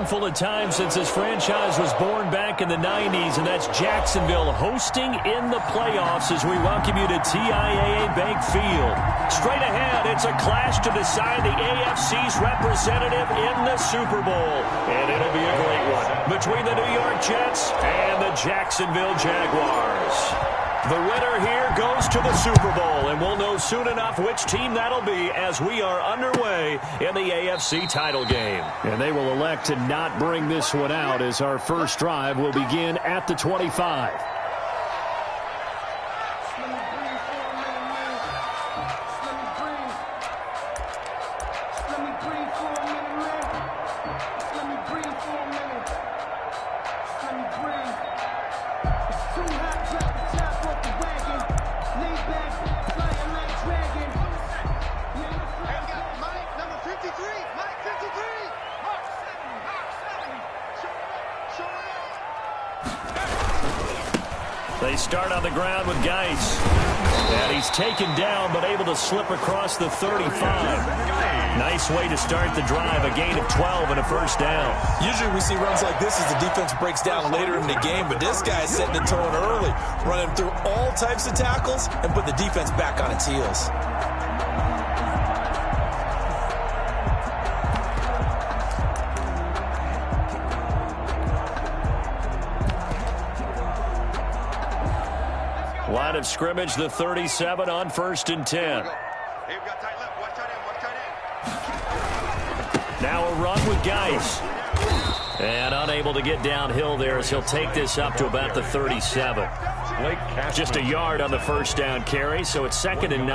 handful of times since this franchise was born back in the 90s, and that's Jacksonville hosting in the playoffs as we welcome you to TIAA Bank Field. Straight ahead, it's a clash to decide the AFC's representative in the Super Bowl, and it'll be a great one between the New York Jets and the Jacksonville Jaguars. The winner here goes to the Super Bowl, and we'll know soon enough which team that'll be as we are underway in the AFC title game. And they will elect to not bring this one out as our first drive will begin at the 25. They start on the ground with Geis. And he's taken down but able to slip across the 35. Nice way to start the drive, a gain of 12 and a first down. Usually we see runs like this as the defense breaks down later in the game, but this guy's setting the tone early, running through all types of tackles and put the defense back on its heels. Line of scrimmage, the 37 on 1st and 10. Now a run with Geis. And unable to get downhill there as he'll take this up to about the 37. Just a yard on the first down carry, so it's 2nd and 9.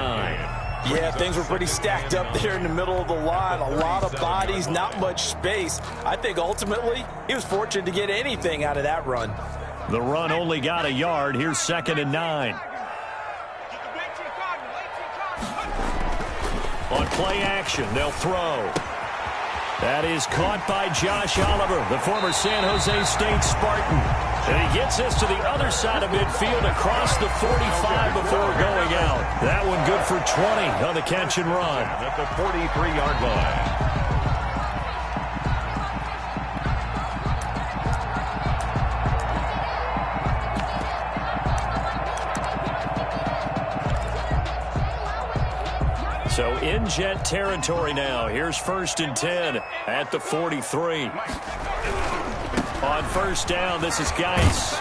Yeah, things were pretty stacked up there in the middle of the line. A lot of bodies, not much space. I think ultimately he was fortunate to get anything out of that run. The run only got a yard. Here's 2nd and 9. On play action, they'll throw. That is caught by Josh Oliver, the former San Jose State Spartan. And he gets this to the other side of midfield across the 45 before going out. That one good for 20 on the catch and run. At the 43-yard line. So in Jet territory now. Here's 1st and 10 at the 43. On first down, this is Geis.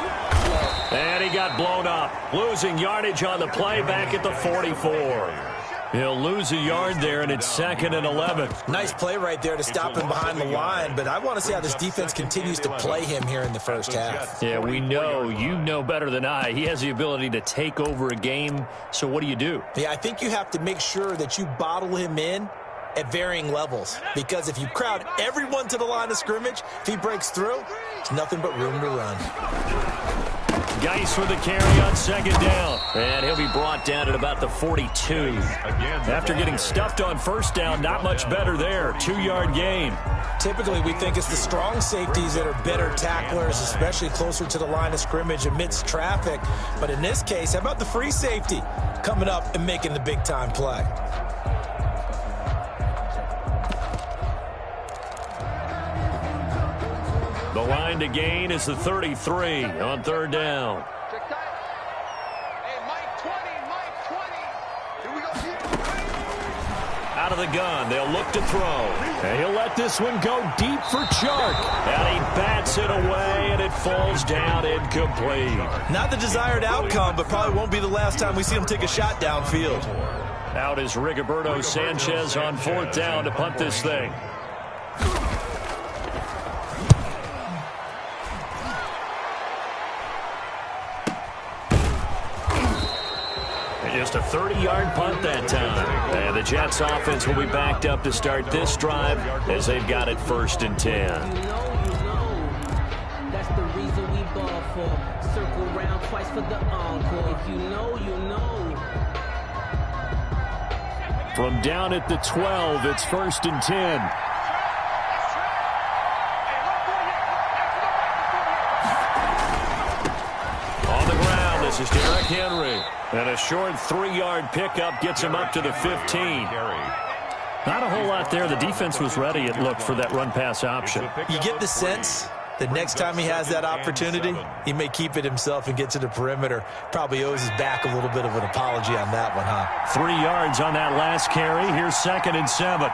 And he got blown up. Losing yardage on the play back at the 44. He'll lose a yard there, and it's 2nd and 11. Nice play right there to stop him behind the line, but I want to see how this defense continues to play him here in the first half. Yeah, we know. You know better than I. He has the ability to take over a game, so what do you do? Yeah, I think you have to make sure that you bottle him in at varying levels, because if you crowd everyone to the line of scrimmage, if he breaks through, there's nothing but room to run. Geis with the carry on 2nd down. And he'll be brought down at about the 42. After getting stuffed on first down, not much better there. 2-yard gain. Typically, we think it's the strong safeties that are better tacklers, especially closer to the line of scrimmage amidst traffic. But in this case, how about the free safety coming up and making the big-time play? The line to gain is the 33 on 3rd down. Out of the gun, they'll look to throw. And he'll let this one go deep for Chark. And he bats it away, and it falls down incomplete. Not the desired outcome, but probably won't be the last time we see him take a shot downfield. Out is Rigoberto Sanchez on 4th down to punt this thing. Just a 30-yard punt that time. And the Jets offense will be backed up to start this drive as they've got it 1st and 10. That's the reason we ball for. Circle round twice for the encore. If you know, you know. From down at the 12, it's 1st and 10. On the ground, this is Derrick Henry. And a short 3-yard pickup gets him up to the 15. Not a whole lot there. The defense was ready, it looked, for that run-pass option. You get the sense the next time he has that opportunity, he may keep it himself and get to the perimeter. Probably owes his back a little bit of an apology on that one, huh? 3 yards on that last carry. Here's 2nd and 7.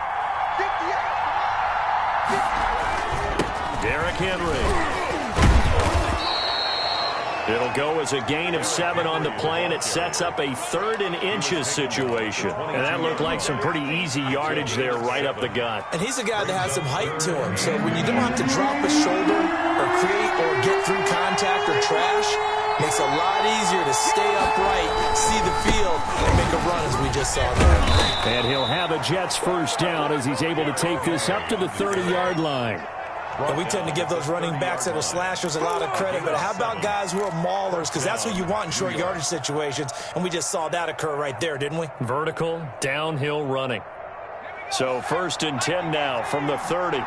Derrick Henry. It'll go as a gain of 7 on the play, and it sets up a 3rd and inches situation. And that looked like some pretty easy yardage there right up the gut. And he's a guy that has some height to him. So when you don't have to drop a shoulder or create or get through contact or trash, makes it a lot easier to stay upright, see the field, and make a run as we just saw there. And he'll have a Jets first down as he's able to take this up to the 30-yard line. And we tend to give those running backs that are slashers a lot of credit, but how about guys who are maulers? Because that's what you want in short yardage situations, and we just saw that occur right there, didn't we? Vertical, downhill running. So 1st and 10 now from the 30.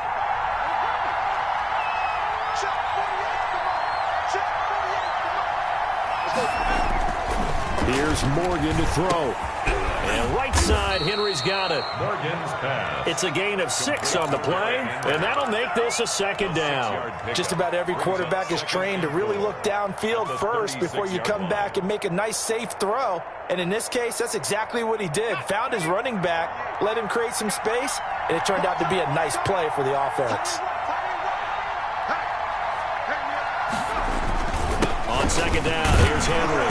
Here's Morgan to throw. And right side, Henry's got it. Morgan's pass. It's a gain of 6 on the play, and that'll make this a 2nd down. Just about every quarterback is trained to really look downfield first before you come back and make a nice, safe throw. And in this case, that's exactly what he did. Found his running back, let him create some space, and it turned out to be a nice play for the offense. On 2nd down, here's Henry.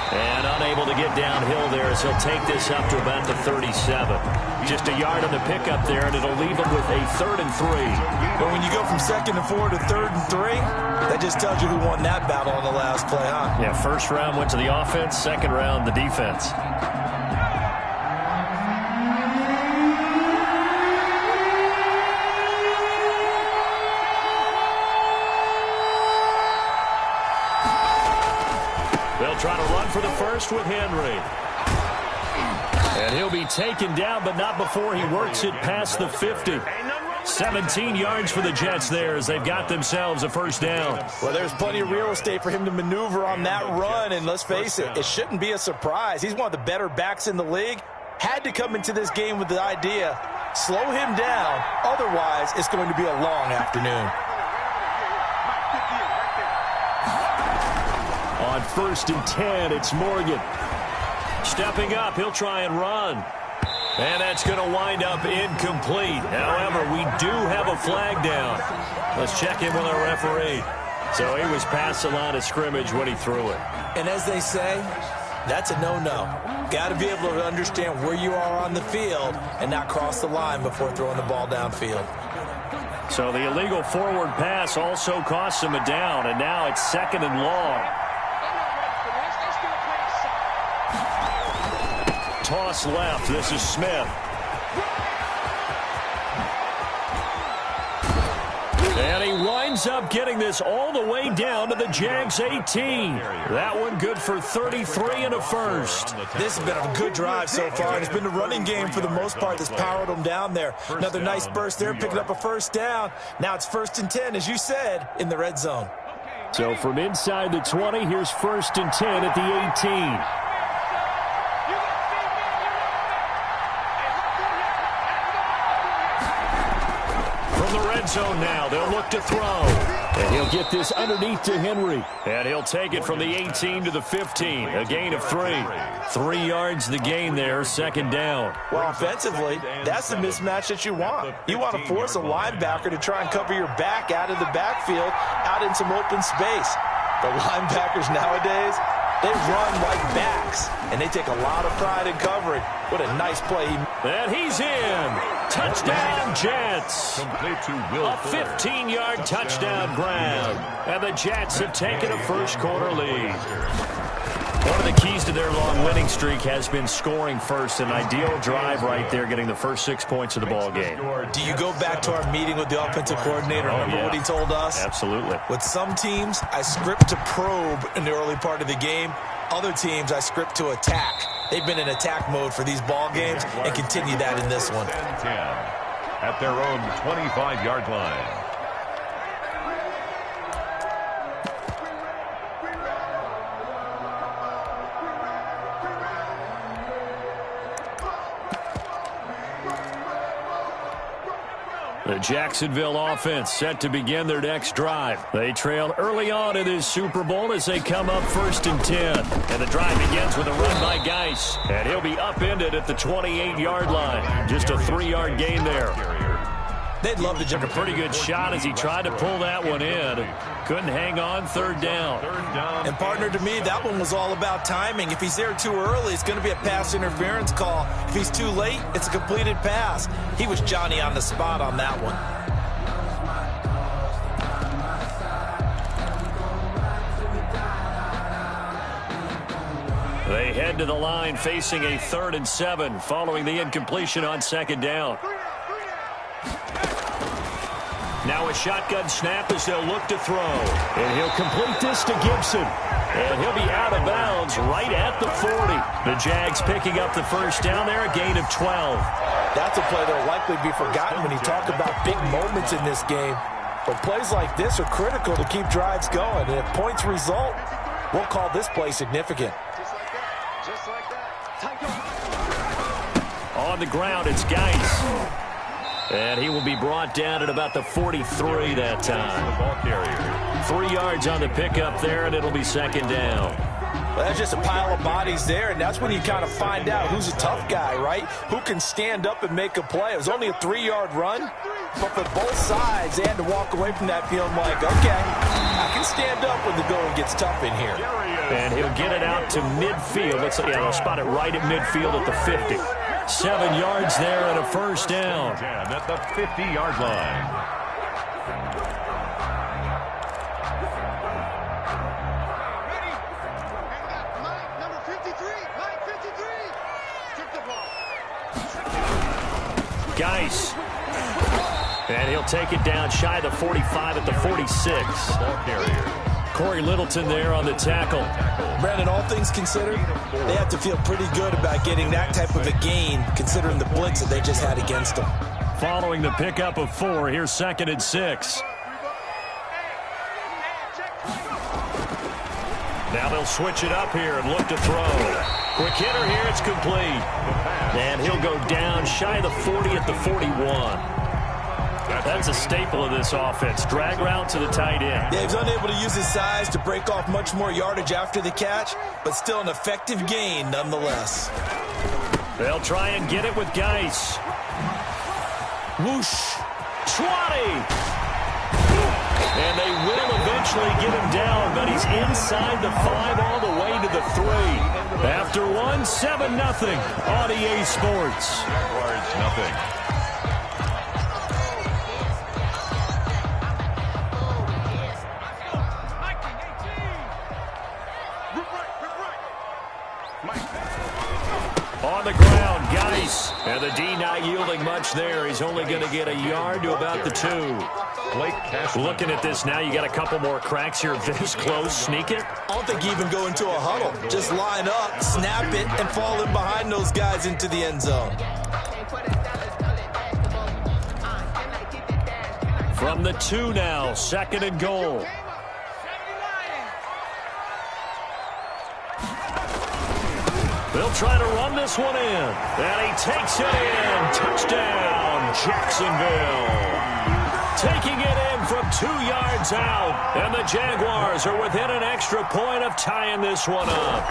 And unable to get downhill there as he'll take this up to about the 37. Just a yard on the pickup there, and it'll leave him with a 3rd and 3. But when you go from 2nd and 4 to 3rd and 3, that just tells you who won that battle on the last play, huh? Yeah, 1st round went to the offense, 2nd round the defense. They'll try to run for the first with Henry. And he'll be taken down, but not before he works it past the 50. 17 yards for the Jets there as they've got themselves a first down. Well, there's plenty of real estate for him to maneuver on that run, and let's face it, it shouldn't be a surprise. He's one of the better backs in the league. Had to come into this game with the idea, slow him down, otherwise it's going to be a long afternoon. On 1st and 10, it's Morgan. Stepping up, he'll try and run. And that's going to wind up incomplete. However, we do have a flag down. Let's check in with our referee. So he was past the line of scrimmage when he threw it. And as they say, that's a no-no. Got to be able to understand where you are on the field and not cross the line before throwing the ball downfield. So the illegal forward pass also costs him a down, and now it's 2nd and long. Toss left. This is Smith. And he winds up getting this all the way down to the Jags 18. That one good for 33 and a first. This has been a good drive so far. It's been the running game for the most part that's powered them down there. Another nice burst there, picking up a first down. Now it's 1st and 10, as you said, in the red zone. So from inside the 20, here's 1st and 10 at the 18. Zone now. They'll look to throw. And he'll get this underneath to Henry. And he'll take it from the 18 to the 15. A gain of 3. 3 yards the gain there, 2nd down. Well, offensively, that's the mismatch that you want. You want to force a linebacker to try and cover your back out of the backfield, out in some open space. The linebackers nowadays, they run like backs, and they take a lot of pride in covering. What a nice play. And he's in. Touchdown, Jets. A 15-yard touchdown grab. And the Jets have taken a first-quarter lead. One of the keys to their long winning streak has been scoring first. An ideal drive right there, getting the first 6 points of the ball game. Do you go back to our meeting with the offensive coordinator? Remember what he told us? Absolutely. With some teams, I script to probe in the early part of the game. Other teams, I script to attack. They've been in attack mode for these ball games and continue that in this one. 10 at their own 25-yard line. The Jacksonville offense set to begin their next drive. They trail early on in this Super Bowl as they come up 1st and 10. And the drive begins with a run by Geis. And he'll be upended at the 28-yard line. Just a 3-yard gain there. They'd love to took a pretty good shot as he tried to pull that one in. Couldn't hang on. 3rd down. And partner, to me, that one was all about timing. If he's there too early, it's going to be a pass interference call. If he's too late, it's a completed pass. He was Johnny on the spot on that one. They head to the line facing a 3rd and 7 following the incompletion on 2nd down. Now a shotgun snap as they'll look to throw. And he'll complete this to Gibson. And he'll be out of bounds right at the 40. The Jags picking up the 1st down there, a gain of 12. That's a play that will likely be forgotten when you talk about big moments in this game. But plays like this are critical to keep drives going. And if points result, we'll call this play significant. Just like that. On the ground, it's Geis. And he will be brought down at about the 43 that time. 3 yards on the pickup there, and it'll be 2nd down. Well, that's just a pile of bodies there, and that's when you kind of find out who's a tough guy, right? Who can stand up and make a play. It was only a 3-yard run, but for both sides, they had to walk away from that feeling like, okay, I can stand up when the going gets tough in here. And he'll get it out to midfield. They'll spot it right at midfield at the 50. 7 yards there and a 1st down. At the 50-yard line. Number 53. Took the ball. Geis. And he'll take it down shy of the 45 at the 46. Ball carrier. Corey Littleton there on the tackle. Brandon, all things considered, they have to feel pretty good about getting that type of a gain, considering the blitz that they just had against them. Following the pickup of 4, here's 2nd and 6. Now they'll switch it up here and look to throw. Quick hitter here, it's complete. And he'll go down shy of the 40 at the 41. That's a staple of this offense. Drag route to the tight end. Yeah, he's unable to use his size to break off much more yardage after the catch, but still an effective gain nonetheless. They'll try and get it with Geis. Whoosh. 20. And they will eventually get him down, but he's inside the 5 all the way to the 3. After 1, 7-0 on EA Sports. Jaguars, nothing. On the ground, Geis. And the D not yielding much there. He's only going to get a yard to about the 2. Looking at this now, you got a couple more cracks here this close. Sneak it. I don't think you even go into a huddle. Just line up, snap it, and fall in behind those guys into the end zone. From the 2 now, 2nd and goal. They'll try to run this one in. And he takes it in. Touchdown, Jacksonville. Taking it in from 2 yards out. And the Jaguars are within an extra point of tying this one up.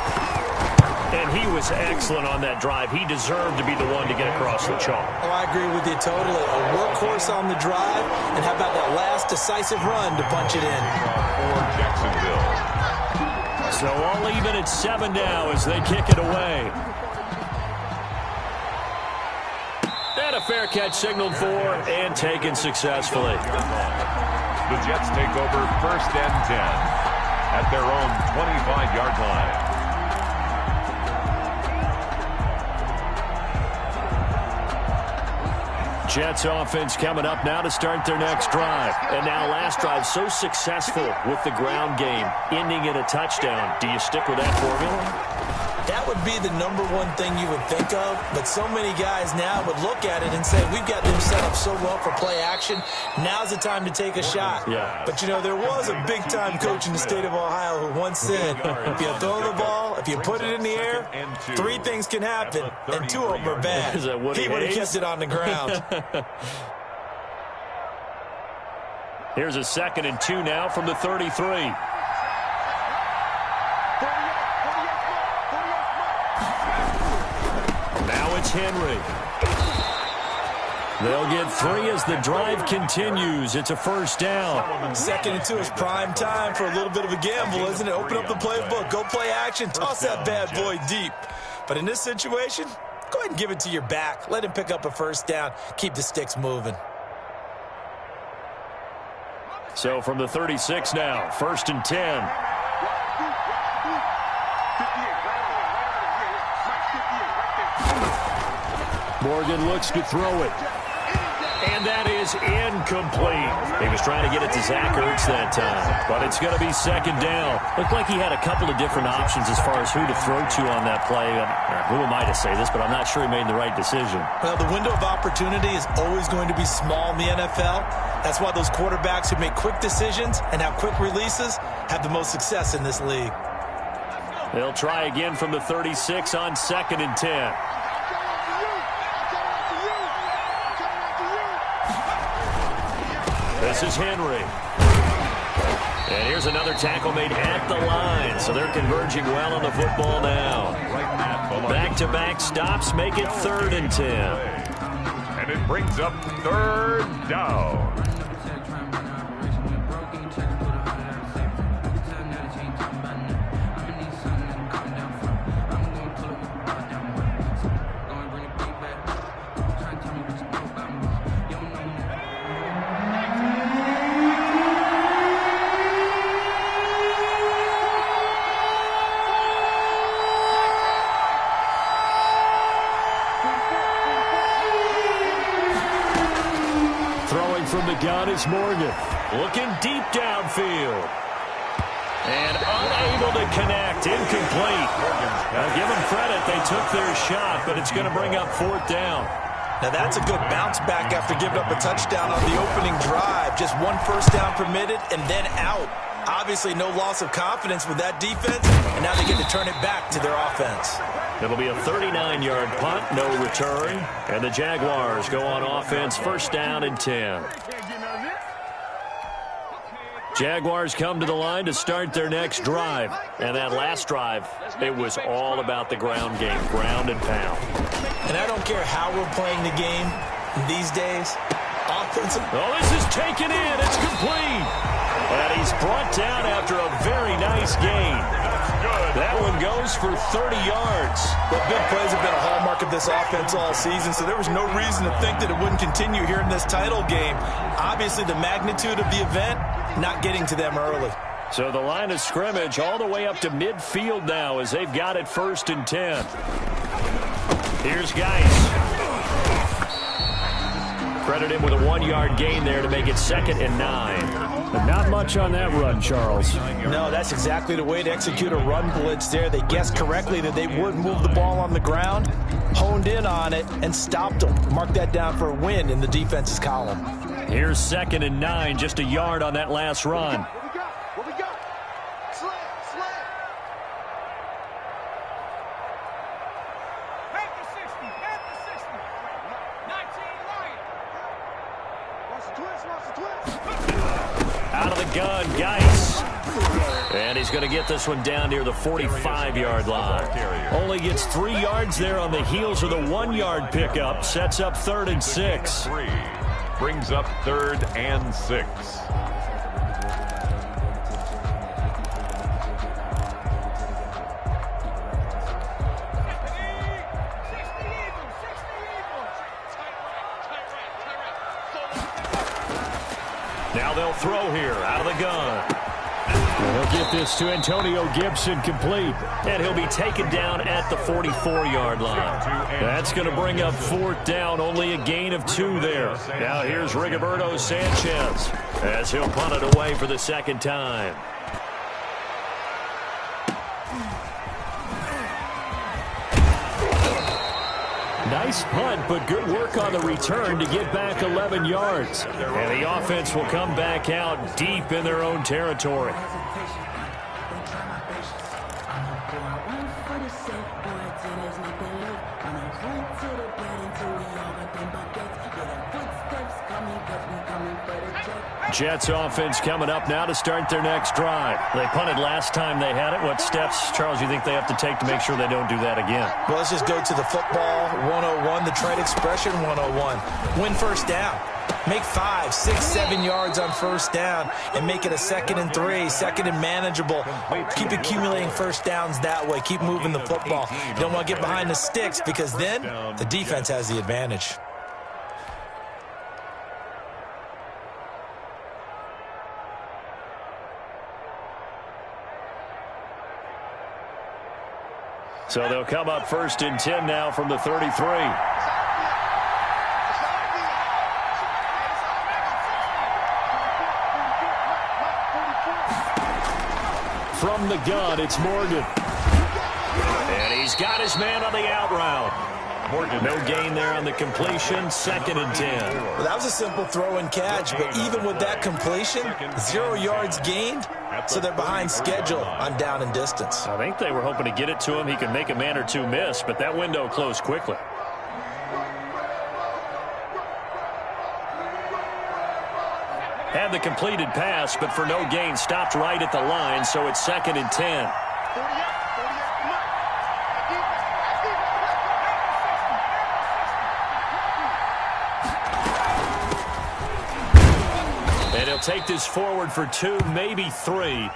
And he was excellent on that drive. He deserved to be the one to get across the chalk. Oh, I agree with you totally. A workhorse on the drive. And how about that last decisive run to punch it in? For Jacksonville. So all even at 7 now as they kick it away. And a fair catch signaled for and taken successfully. The Jets take over 1st and 10 at their own 25-yard line. Jets offense coming up now to start their next drive. And now last drive so successful with the ground game, ending in a touchdown. Do you stick with that formula? That would be the #1 thing you would think of, but so many guys now would look at it and say, we've got them set up so well for play action, now's the time to take a shot. Yeah. But, you know, there was a big-time coach in the state of Ohio who once said, if you throw the ball, if you put it in the air, 3 things can happen, and 2 of them are bad. Is that Woody he would have Hayes? kept it on the ground. Here's a 2nd and 2 now from the 33. Now it's Henry. They'll get 3 as the drive continues. It's a first down. 2nd and 2 is prime time for a little bit of a gamble, isn't it? Open up the playbook. Go play action. Toss that bad boy deep. But in this situation, go ahead and give it to your back. Let him pick up a first down. Keep the sticks moving. So from the 36 now, 1st and 10. Morgan looks to throw it. And that is incomplete. He was trying to get it to Zach Ertz that time, but it's going to be 2nd down. Looked like he had a couple of different options as far as who to throw to on that play. Who am I to say this, but I'm not sure he made the right decision. Well, the window of opportunity is always going to be small in the NFL. That's why those quarterbacks who make quick decisions and have quick releases have the most success in this league. They'll try again from the 36 on 2nd and 10. This is Henry. And here's another tackle made at the line. So they're converging well on the football now. Back-to-back stops make it 3rd and 10. And it brings up 3rd down. From the gun is Morgan. Looking deep downfield. And unable to connect. Incomplete. Now give them credit. They took their shot, but it's going to bring up 4th down. Now that's a good bounce back after giving up a touchdown on the opening drive. Just 1 first down permitted and then out. Obviously no loss of confidence with that defense, and now they get to turn it back to their offense. It'll be a 39-yard punt, no return. And the Jaguars go on offense, 1st down and 10. Jaguars come to the line to start their next drive. And that last drive, it was all about the ground game, ground and pound. And I don't care how we're playing the game these days. Offensive. Oh, this is taken in. It's complete. And he's brought down after a very nice gain. That one goes for 30 yards. Well, big plays have been a hallmark of this offense all season, so there was no reason to think that it wouldn't continue here in this title game. Obviously, the magnitude of the event, not getting to them early. So the line of scrimmage all the way up to midfield now as they've got it 1st and 10. Here's Geis. Credit him with a 1-yard gain there to make it 2nd and 9. But not much on that run, Charles. No, that's exactly the way to execute a run blitz there. They guessed correctly that they would move the ball on the ground, honed in on it, and stopped them. Mark that down for a win in the defense's column. Here's 2nd and 9, just a yard on that last run. What we got? Slant. Back to 60. 19 Lion. Watch the twist. Out of the gun, Geis. And he's going to get this one down near the 45-yard line. Only gets 3 yards there on the heels of the 1-yard pickup. Sets up 3rd and 6. Brings up 3rd and 6. Now they'll throw here out of the gun. He'll get this to Antonio Gibson complete. And he'll be taken down at the 44-yard line. That's going to bring up 4th down, only a gain of 2 there. Now here's Rigoberto Sanchez as he'll punt it away for the 2nd time. Nice punt, but good work on the return to get back 11 yards. And the offense will come back out deep in their own territory. Jets offense coming up now to start their next drive. They punted last time they had it. What steps, Charles, you think they have to take to make sure they don't do that again? Well, let's just go to the football 101, the trade expression 101. Win first down. Make 5, 6, 7 yards on first down and make it a 2nd and 3, 2nd and manageable. Keep accumulating first downs that way. Keep moving the football. You don't want to get behind the sticks because then the defense has the advantage. So they'll come up 1st and 10 now from the 33. From the gun, it's Morgan. And he's got his man on the out route. Morgan, no gain there on the completion, 2nd and 10. Well, that was a simple throw and catch, but even with that completion, 0 yards gained, so they're behind schedule on down and distance. I think they were hoping to get it to him. He could make a man or two miss, but that window closed quickly. Had the completed pass, but for no gain, stopped right at the line, so it's 2nd and 10. And he'll take this forward for 2, maybe 3.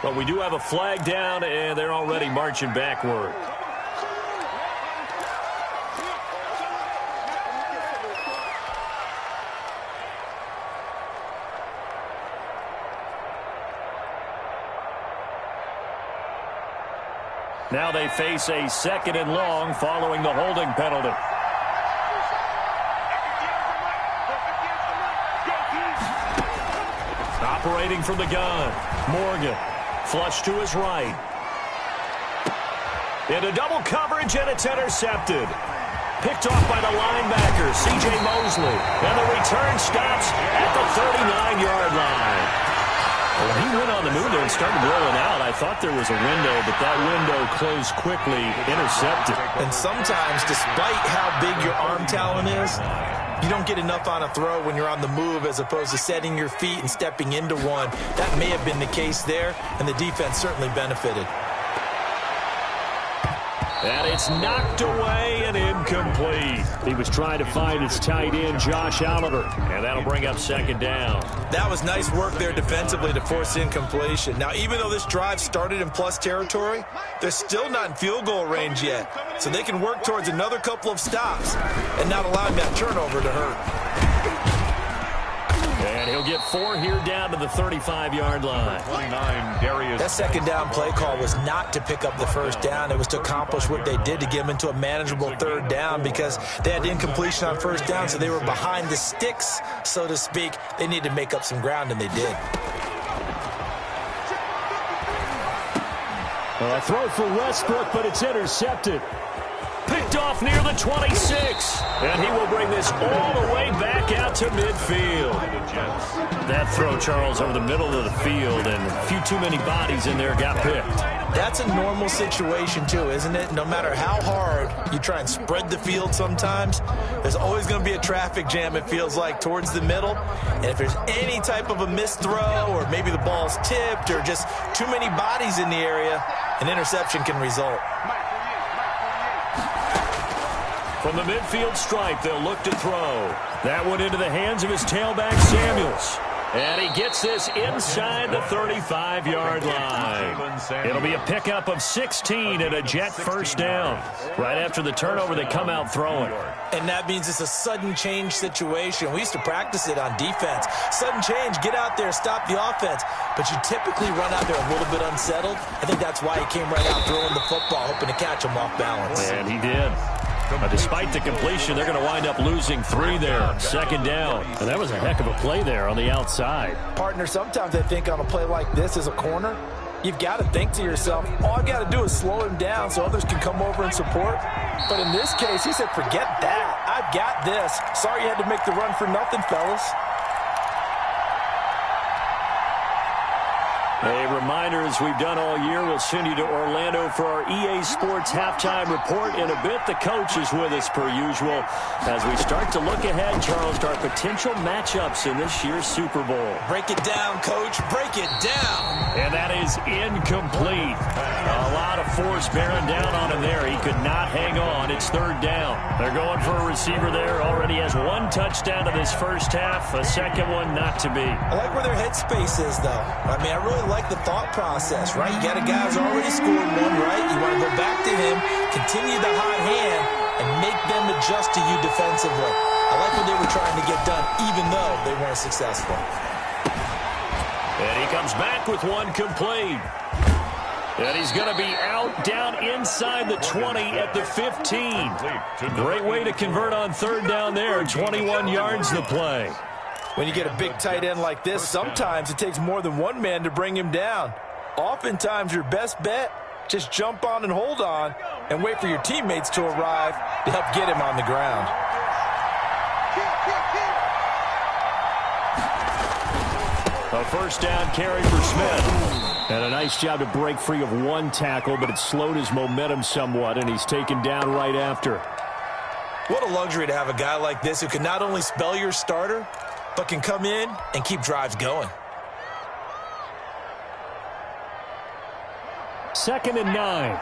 But we do have a flag down, and they're already marching backward. Now they face a 2nd and long following the holding penalty. Operating from the gun, Morgan. Flush to his right. Into double coverage, and it's intercepted. Picked off by the linebacker, C.J. Mosley. And the return stops at the 39-yard line. When he went on the move there and started rolling out, I thought there was a window, but that window closed quickly, intercepted. And sometimes, despite how big your arm talent is, you don't get enough on a throw when you're on the move as opposed to setting your feet and stepping into one. That may have been the case there, and the defense certainly benefited. And it's knocked away and incomplete. He was trying to find his tight end, Josh Oliver, and that'll bring up 2nd down. That was nice work there defensively to force incompletion. Now, even though this drive started in plus territory, they're still not in field goal range yet. So they can work towards another couple of stops and not allowing that turnover to hurt. And he'll get 4 here down to the 35-yard line. 29, Darius. That 2nd down play call was not to pick up the first down. It was to accomplish what they did to get them into a manageable 3rd down because they had incompletion on first down, so they were behind the sticks, so to speak. They needed to make up some ground, and they did. A throw for Westbrook, but it's intercepted. Picked off near the 26. And he will bring this all the way back out to midfield. That throw, Charles, over the middle of the field, and a few too many bodies in there got picked. That's a normal situation, too, isn't it? No matter how hard you try and spread the field sometimes, there's always going to be a traffic jam, it feels like, towards the middle. And if there's any type of a missed throw or maybe the ball's tipped or just too many bodies in the area, an interception can result. From the midfield stripe, they'll look to throw. That one into the hands of his tailback, Samuels. And he gets this inside the 35-yard line. It'll be a pickup of 16 and a Jet first down. Right after the turnover, they come out throwing. And that means it's a sudden change situation. We used to practice it on defense. Sudden change, get out there, stop the offense. But you typically run out there a little bit unsettled. I think that's why he came right out throwing the football, hoping to catch him off balance. And he did. Despite the completion, they're going to wind up losing 3 there. 2nd down. And that was a heck of a play there on the outside. Partner, sometimes I think on a play like this as a corner, you've got to think to yourself, all I got to do is slow him down so others can come over and support. But in this case, he said, forget that. I've got this. Sorry you had to make the run for nothing, fellas. A reminder, as we've done all year, we'll send you to Orlando for our EA Sports halftime report. In a bit, the coach is with us per usual as we start to look ahead, Charles, to our potential matchups in this year's Super Bowl. Break it down, Coach. Break it down. And that is incomplete. A lot of force bearing down on him there. He could not hang on. It's third down. They're going for a receiver there. Already has one touchdown in this first half. A second one not to be. I like where their headspace is, though. I mean, I really like the thought process, right? You got a guy who's already scored one, right? You want to go back to him, continue the hot hand, and make them adjust to you defensively. I like what they were trying to get done, even though they weren't successful. And he comes back with one complete. And he's going to be out down inside the 20 at the 15. Great way to convert on third down there. 21 yards the play. When you get a big tight end like this, sometimes it takes more than one man to bring him down. Oftentimes, your best bet, just jump on and hold on and wait for your teammates to arrive to help get him on the ground. A first down carry for Smith. And a nice job to break free of one tackle, but it slowed his momentum somewhat, and he's taken down right after. What a luxury to have a guy like this who can not only spell your starter, but can come in and keep drives going. 2nd and 9.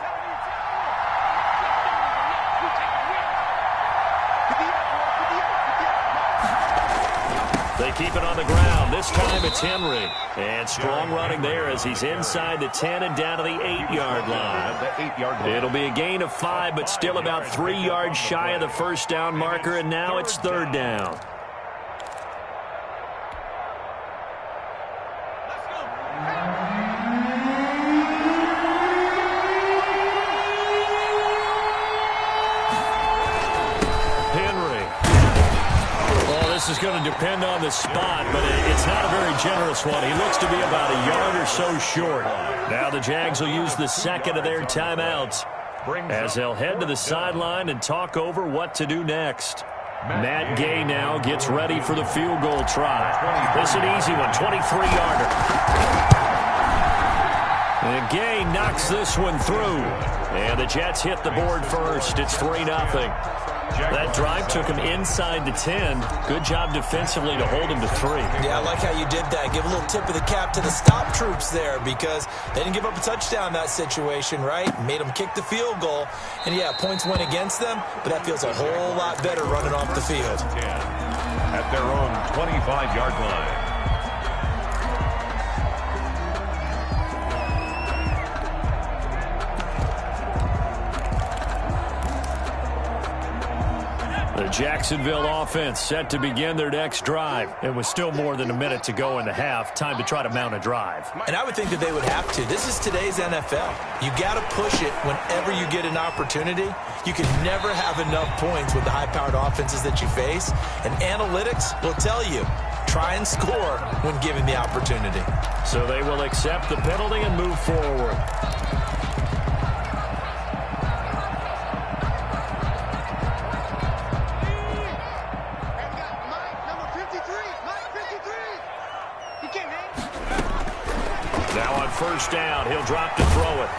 They keep it on the ground. This time it's Henry. And strong running there as he's inside the 10 and down to the 8-yard line. It'll be a gain of 5, but still about 3 yards shy of the first down marker, and now it's third down. This is going to depend on the spot, but it's not a very generous one. He looks to be about a yard or so short. Now the Jags will use the second of their timeouts as they'll head to the sideline and talk over what to do next. Matt Gay now gets ready for the field goal try. This is an easy one, 23-yarder. And Gay knocks this one through. And the Jets hit the board first. It's 3-0. That drive took him inside the 10. Good job defensively to hold him to 3. Yeah, I like how you did that. Give a little tip of the cap to the stop troops there because they didn't give up a touchdown in that situation, right? Made them kick the field goal. And, yeah, points went against them, but that feels a whole lot better running off the field. At their own 25-yard line. The Jacksonville offense set to begin their next drive. And with still more than a minute to go in the half, time to try to mount a drive. And I would think that they would have to. This is today's NFL. You got to push it whenever you get an opportunity. You can never have enough points with the high-powered offenses that you face. And analytics will tell you, try and score when given the opportunity. So they will accept the penalty and move forward. First down, he'll drop to throw it.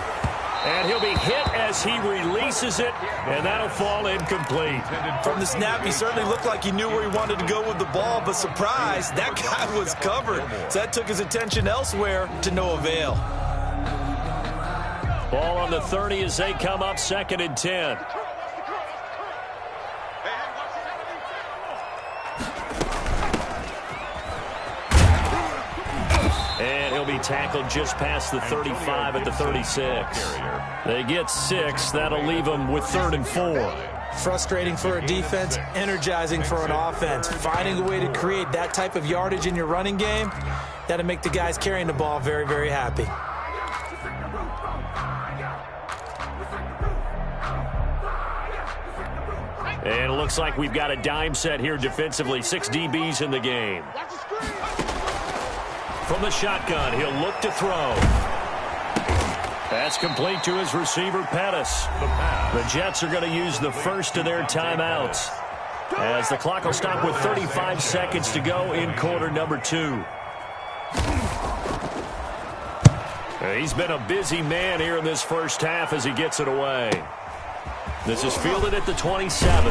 And he'll be hit as he releases it, and that'll fall incomplete. From the snap, he certainly looked like he knew where he wanted to go with the ball, but surprise, that guy was covered. So that took his attention elsewhere to no avail. Ball on the 30 as they come up 2nd and 10. And he'll be tackled just past the 35 at the 36. They get 6. That'll leave them with 3rd and 4. Frustrating for a defense, energizing for an offense. Finding a way to create that type of yardage in your running game, that'll make the guys carrying the ball very, very happy. And it looks like we've got a dime set here defensively. 6 DBs in the game. From the shotgun, he'll look to throw. That's complete to his receiver, Pettis. The Jets are going to use the first of their timeouts as the clock will stop with 35 seconds to go in quarter number 2. He's been a busy man here in this first half as he gets it away. This is fielded at the 27.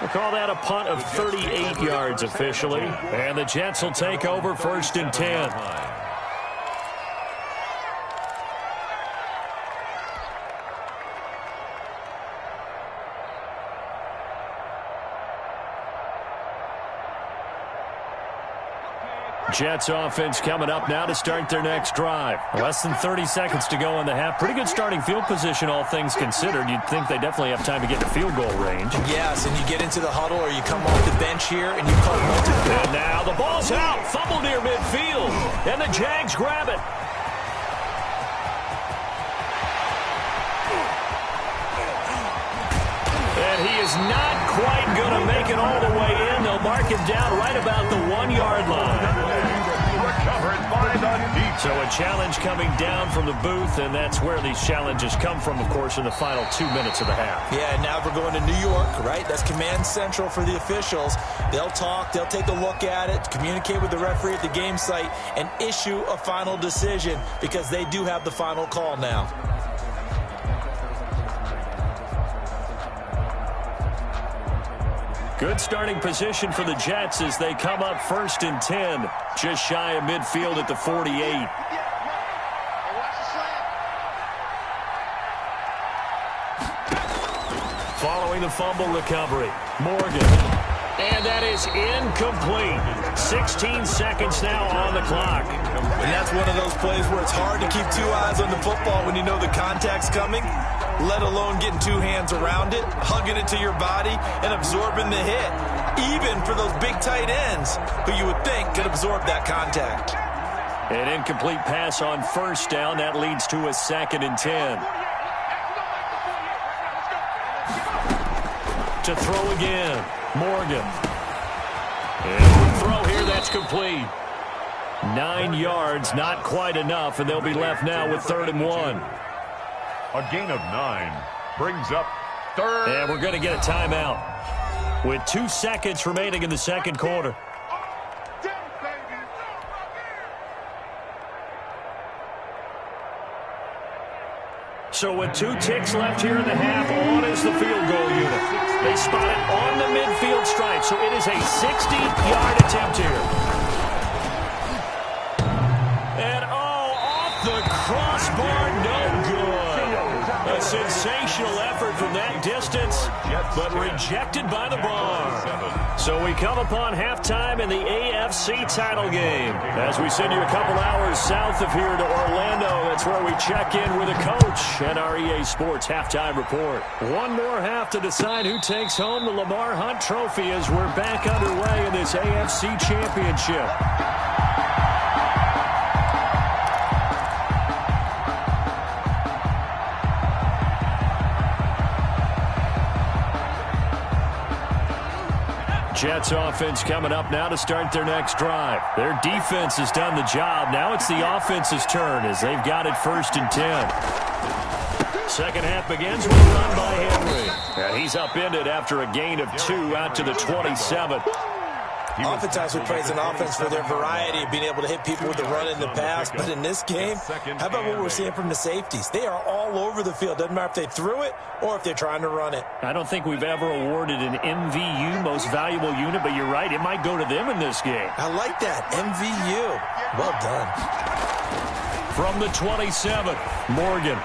We'll call that a punt of 38 yards officially. And the Jets will take over 1st and 10. Jets offense coming up now to start their next drive. Less than 30 seconds to go in the half. Pretty good starting field position, all things considered. You'd think they definitely have time to get to field goal range. Yes, and you get into the huddle or you come off the bench here and you call multiple. And now the ball's out. Fumble near midfield. And the Jags grab it. And he is not quite going to make it all the way in. They'll mark him down right about the 1-yard line. Recovered by the defense. So a challenge coming down from the booth, and that's where these challenges come from, of course, in the final 2 minutes of the half. Yeah, and now we're going to New York, right? That's command central for the officials. They'll talk, they'll take a look at it, communicate with the referee at the game site, and issue a final decision because they do have the final call now. Good starting position for the Jets as they come up 1st and 10, just shy of midfield at the 48. Following the fumble recovery, Morgan. And that is incomplete. 16 seconds now on the clock. And that's one of those plays where it's hard to keep 2 eyes on the football when you know the contact's coming, let alone getting 2 hands around it, hugging it to your body, and absorbing the hit. Even for those big tight ends who you would think could absorb that contact. An incomplete pass on 1st down. That leads to a 2nd and 10. To throw again. Morgan. And throw here, that's complete. 9 yards, not quite enough, and they'll be left now with 3rd and 1. A gain of 9 brings up 3rd. And we're going to get a timeout with 2 seconds remaining in the second quarter. So with 2 ticks left here in the half, on is the field goal unit. They spot it on the midfield stripe, so it is a 60-yard attempt here. And off the crossbar, no good. A sensational effort from that distance, but rejected by the bar. So we come upon halftime in the AFC title game. As we send you a couple hours south of here to Orlando, that's where we check in with a coach and our EA Sports halftime report. One more half to decide who takes home the Lamar Hunt Trophy as we're back underway in this AFC Championship. Jets offense coming up now to start their next drive. Their defense has done the job. Now it's the offense's turn as they've got it 1st and 10. Second half begins with a run by Henry. And he's upended after a gain of 2 out to the 27. Oftentimes we praise an offense for their variety of being able to hit people with the run in the pass. But in this game, how about what we're seeing from the safeties? They are all over the field. Doesn't matter if they threw it or if they're trying to run it. I don't think we've ever awarded an MVU, most valuable unit, but you're right. It might go to them in this game. I like that. MVU. Well done. From the 27, Morgan.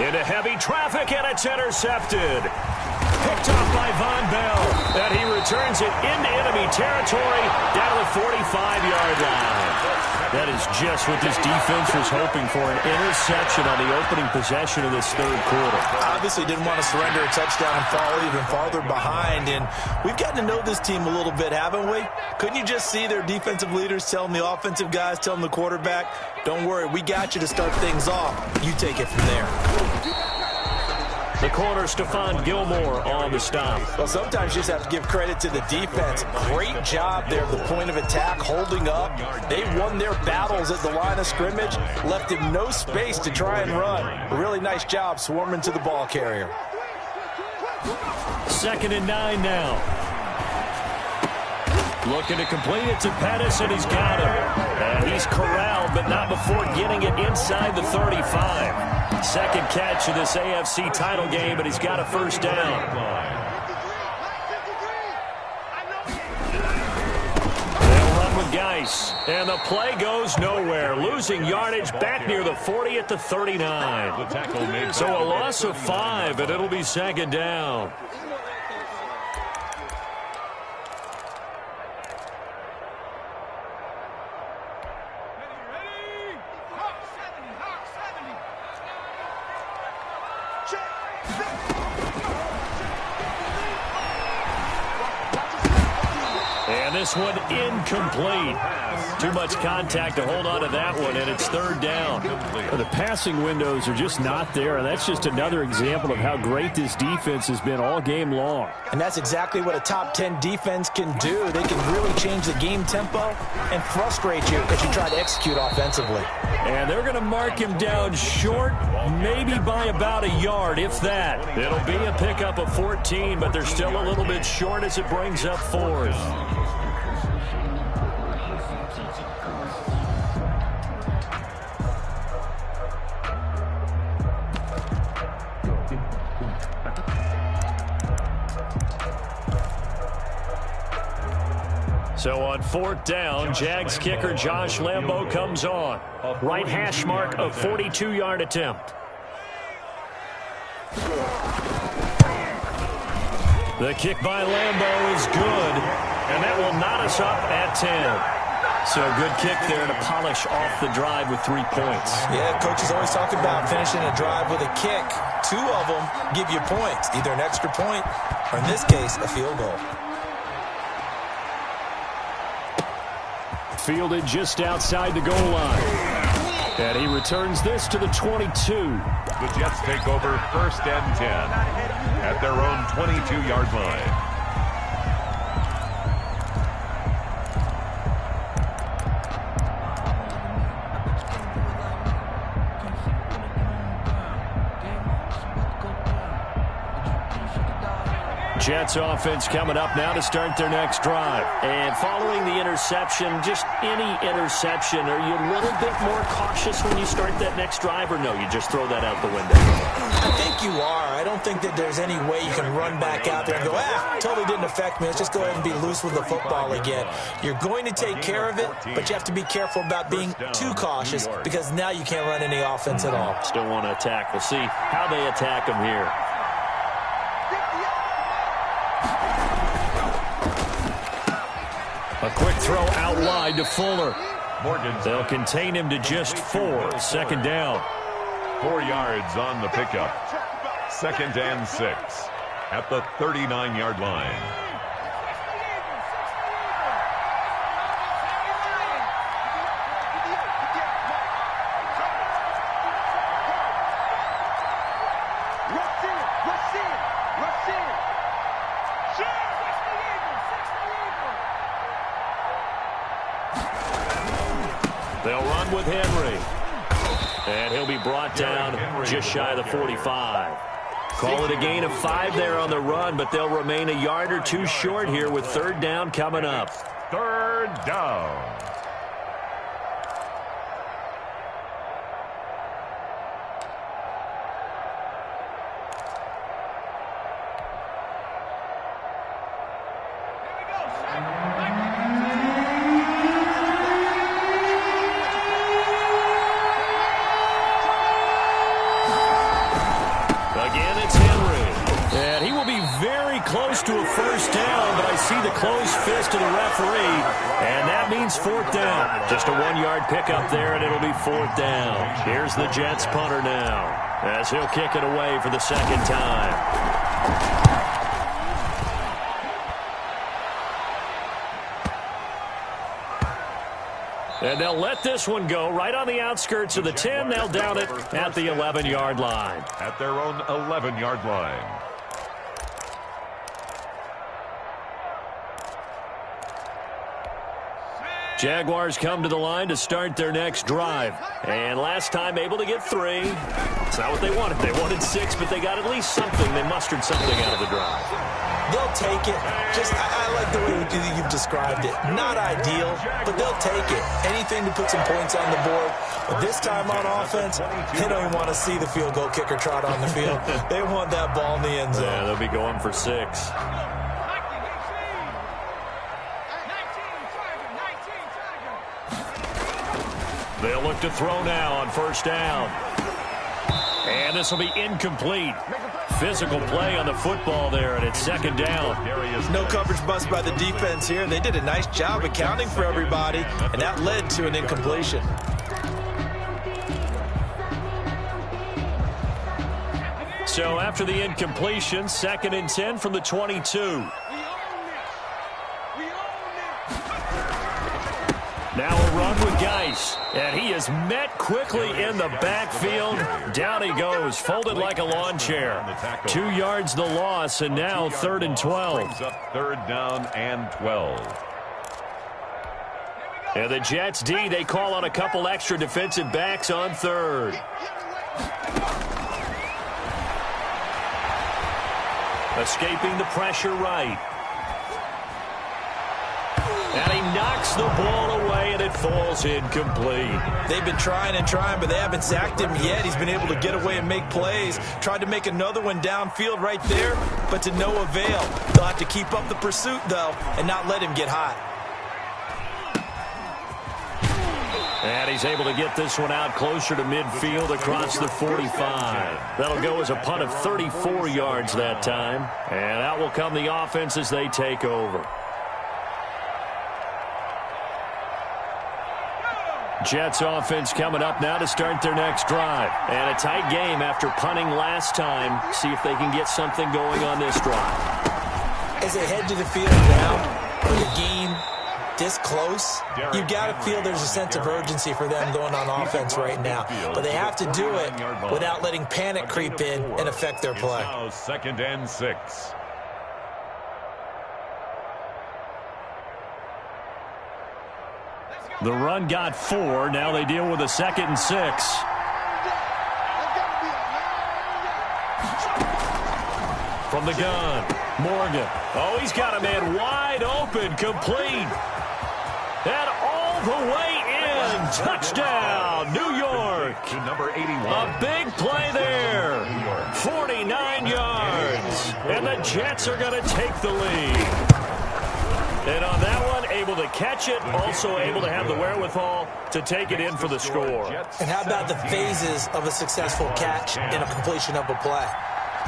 Into heavy traffic, and it's intercepted. Picked off by Von Bell, and he returns it into enemy territory down to the 45-yard line. That is just what this defense was hoping for, an interception on the opening possession of this third quarter. Obviously didn't want to surrender a touchdown and fall even farther behind, and we've gotten to know this team a little bit, haven't we? Couldn't you just see their defensive leaders telling the offensive guys, telling the quarterback, don't worry, we got you to start things off. You take it from there. The corner, Stephon Gilmore, on the stop. Well, sometimes you just have to give credit to the defense. Great job there at the point of attack, holding up. They won their battles at the line of scrimmage, left him no space to try and run. A really nice job swarming to the ball carrier. 2nd and 9 now. Looking to complete it to Pettis, and he's got him. And he's corralled, but not before getting it inside the 35. Second catch of this AFC title game, but he's got a first down. Geis, and the play goes nowhere. Losing yardage back near the 40 at the 39. So a loss of 5, and it'll be second down. And this one incomplete. Too much contact to hold on to that one, and it's third down. Well, the passing windows are just not there, and that's just another example of how great this defense has been all game long. And that's exactly what a top 10 defense can do. They can really change the game tempo and frustrate you as you try to execute offensively. And they're going to mark him down short, maybe by about a yard, if that. It'll be a pickup of 14, but they're still a little bit short as it brings up fourth. So on fourth down, Jags kicker Josh Lambo comes on. Right hash mark of 42-yard attempt. The kick by Lambo is good, and that will knot us up at 10. So a good kick there to polish off the drive with 3 points. Yeah, coaches always talk about finishing a drive with a kick. 2 of them give you points, either an extra point or, in this case, a field goal. Fielded just outside the goal line. And he returns this to the 22. The Jets take over first and 10 at their own 22-yard line. Jets offense coming up now to start their next drive. And following the interception, just any interception, are you a little bit more cautious when you start that next drive, or no, you just throw that out the window? I think you are. I don't think that there's any way you can run back out there and go, totally didn't affect me. Let's just go ahead and be loose with the football again. You're going to take care of it, but you have to be careful about being too cautious because now you can't run any offense at all. Still want to attack. We'll see how they attack them here. A quick throw out wide to Fuller. They'll contain him to just 4. Second down. 4 yards on the pickup. Second and 6 at the 39-yard line. They'll run with Henry. And he'll be brought down just shy of the 45. Call it a gain of 5 there on the run, but they'll remain a yard or 2 short here with third down coming up. Third down. To a first down, but I see the closed fist of the referee, and that means fourth down. Just a 1-yard pickup there, and it'll be fourth down. Here's the Jets punter now, as he'll kick it away for the second time. And they'll let this one go right on the outskirts of the 10. They'll down it at the 11-yard line. At their own 11-yard line. Jaguars come to the line to start their next drive. And last time able to get 3. It's not what they wanted. They wanted 6, but they got at least something. They mustered something out of the drive. They'll take it. I like the way you've described it. Not ideal, but they'll take it. Anything to put some points on the board. But this time on offense, they don't even want to see the field goal kicker trot on the field. They want that ball in the end zone. Yeah, they'll be going for 6. They'll look to throw now on first down. And this will be incomplete. Physical play on the football there, and it's second down. No coverage bust by the defense here. They did a nice job accounting for everybody, and that led to an incompletion. So after the incompletion, 2nd and 10 from the 22. Now a run with Geis, and he is met quickly in the backfield. Down he goes, folded like a lawn chair. 2 yards the loss, and now 3rd and 12. Third down and 12. And the Jets D, they call on a couple extra defensive backs on 3rd. Escaping the pressure right. And he knocks the ball away, and it falls incomplete. They've been trying and trying, but they haven't sacked him yet. He's been able to get away and make plays. Tried to make another one downfield right there, but to no avail. They'll have to keep up the pursuit, though, and not let him get hot. And he's able to get this one out closer to midfield across the 45. That'll go as a punt of 34 yards that time. And out will come the offense as they take over. Jets offense coming up now to start their next drive. And a tight game after punting last time. See if they can get something going on this drive. As they head to the field now, with a game this close, you've got to feel there's a sense of urgency for them going on offense right now. But they have to do it without letting panic creep in and affect their play. Now 2nd and 6. The run got 4. Now they deal with a 2nd and 6. From the gun, Morgan. Oh, he's got a man wide open, complete. And all the way in. Touchdown, New York. To number 81. A big play there. 49 yards. And the Jets are going to take the lead. And on that one, able to catch it, also able to have the wherewithal to take it in for the score. And how about the phases of a successful catch and a completion of a play?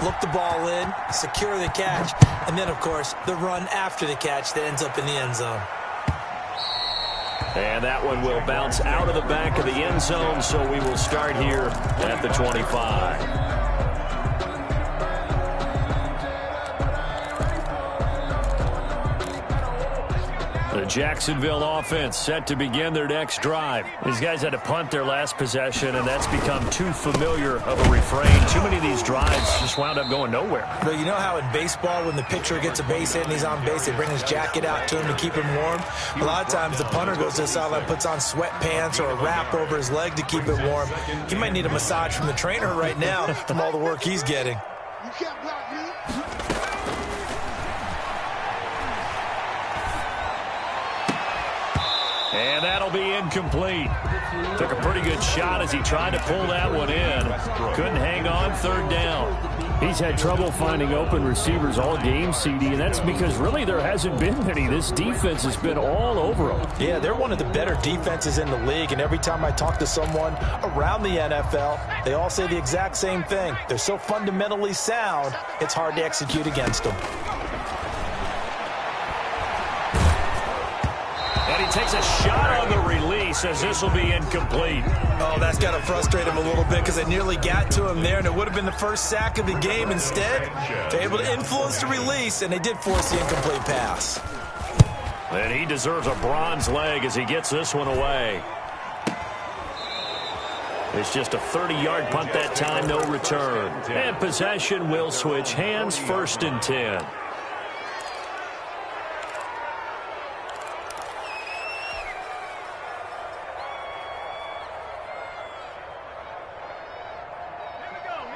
Look the ball in, secure the catch, and then, of course, the run after the catch that ends up in the end zone. And that one will bounce out of the back of the end zone, so we will start here at the 25. The Jacksonville offense set to begin their next drive. These guys had to punt their last possession, and that's become too familiar of a refrain. Too many of these drives just wound up going nowhere. But you know how in baseball, when the pitcher gets a base hit and he's on base, they bring his jacket out to him to keep him warm? A lot of times the punter goes to the sideline, puts on sweatpants or a wrap over his leg to keep it warm. He might need a massage from the trainer right now from all the work he's getting. You can't block me. And that'll be incomplete. Took a pretty good shot as he tried to pull that one in. Couldn't hang on, 3rd down. He's had trouble finding open receivers all game, CD, and that's because really there hasn't been many. This defense has been all over them. Yeah, they're one of the better defenses in the league, and every time I talk to someone around the NFL, they all say the exact same thing. They're so fundamentally sound, it's hard to execute against them. And he takes a shot on the release as this will be incomplete. Oh, that's got to frustrate him a little bit because they nearly got to him there, and it would have been the first sack of the game. Instead, they're able to influence the release, and they did force the incomplete pass. And he deserves a bronze leg as he gets this one away. It's just a 30-yard punt that time, no return. And possession will switch hands, 1st and 10.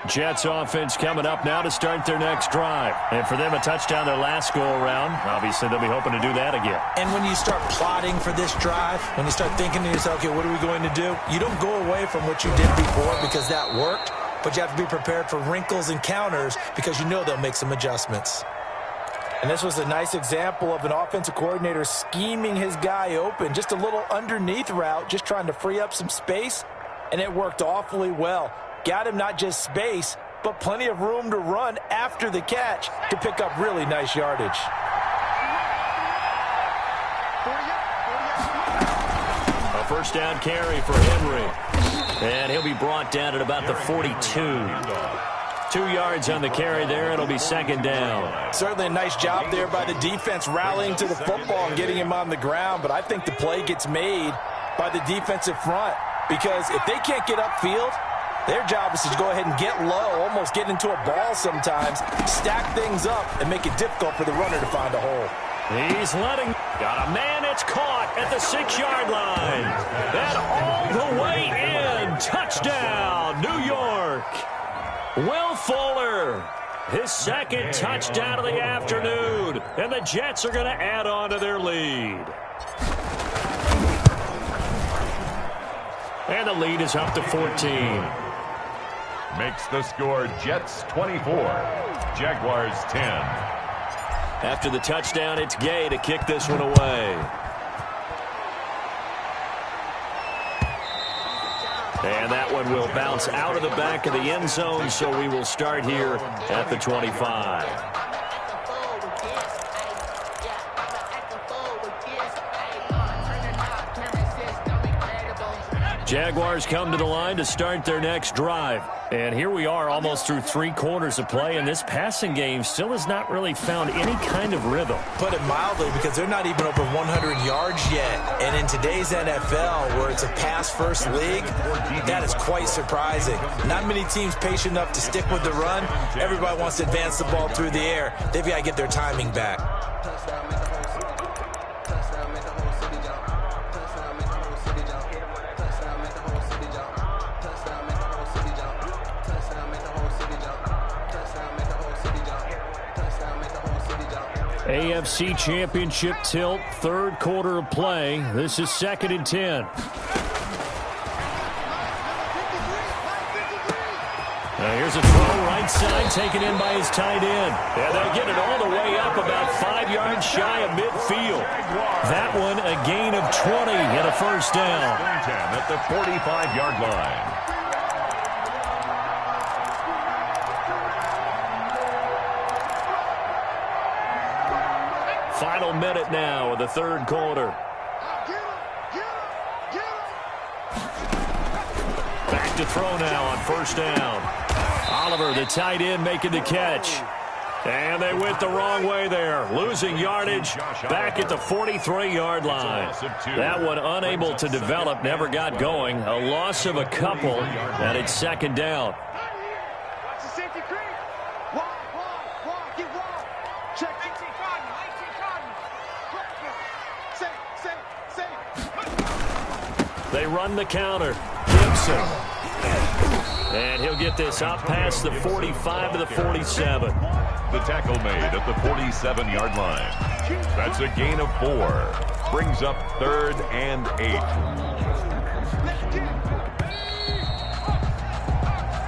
Jets offense coming up now to start their next drive. And for them, a touchdown their last go-around. Obviously, they'll be hoping to do that again. And when you start plotting for this drive, when you start thinking to yourself, okay, what are we going to do? You don't go away from what you did before because that worked, but you have to be prepared for wrinkles and counters because you know they'll make some adjustments. And this was a nice example of an offensive coordinator scheming his guy open. Just a little underneath route, just trying to free up some space, and it worked awfully well. Got him not just space, but plenty of room to run after the catch to pick up really nice yardage. A first down carry for Henry. And he'll be brought down at about the 42. 2 yards on the carry there. It'll be second down. Certainly a nice job there by the defense rallying to the football and getting him on the ground. But I think the play gets made by the defensive front because if they can't get upfield, their job is to go ahead and get low, almost get into a ball sometimes, stack things up, and make it difficult for the runner to find a hole. He's letting. Got a man. It's caught at the 6-yard line. And all the way in. Touchdown, New York. Will Fuller, his second touchdown of the afternoon. And the Jets are going to add on to their lead. And the lead is up to 14. Makes the score Jets 24, Jaguars 10. After the touchdown, it's Gay to kick this one away. And that one will bounce out of the back of the end zone, so we will start here at the 25. Jaguars come to the line to start their next drive. And here we are almost through 3 quarters of play, and this passing game still has not really found any kind of rhythm. Put it mildly, because they're not even over 100 yards yet. And in today's NFL, where it's a pass-first league, that is quite surprising. Not many teams patient enough to stick with the run. Everybody wants to advance the ball through the air. They've got to get their timing back. AFC Championship tilt, 3rd quarter of play. This is 2nd and 10. Now here's a throw right side taken in by his tight end. And they'll get it all the way up about 5 yards shy of midfield. That one a gain of 20 and a first down. 10 at the 45-yard line. Final minute now of the 3rd quarter. Back to throw now on first down. Oliver, the tight end, making the catch. And they went the wrong way there. Losing yardage back at the 43-yard line. That one unable to develop, never got going. A loss of a couple, and it's 2nd down. They run the counter. Gibson. And he'll get this up past the 45 to the 47. The tackle made at the 47-yard line. That's a gain of 4. Brings up 3rd and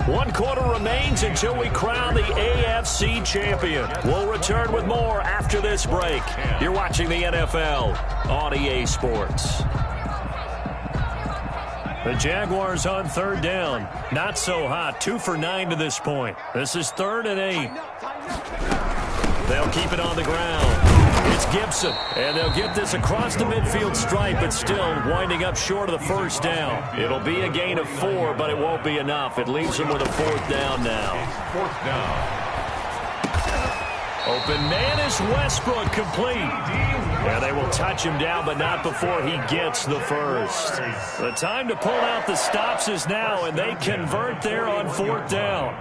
8. 1 quarter remains until we crown the AFC champion. We'll return with more after this break. You're watching the NFL on EA Sports. The Jaguars on 3rd down. Not so hot. 2 for 9 to this point. This is 3rd and 8. They'll keep it on the ground. It's Gibson. And they'll get this across the midfield stripe, but still winding up short of the first down. It'll be a gain of 4, but it won't be enough. It leaves them with a 4th down now. 4th down. Open man is Westbrook, complete. And they will touch him down, but not before he gets the first. The time to pull out the stops is now, and they convert there on 4th down.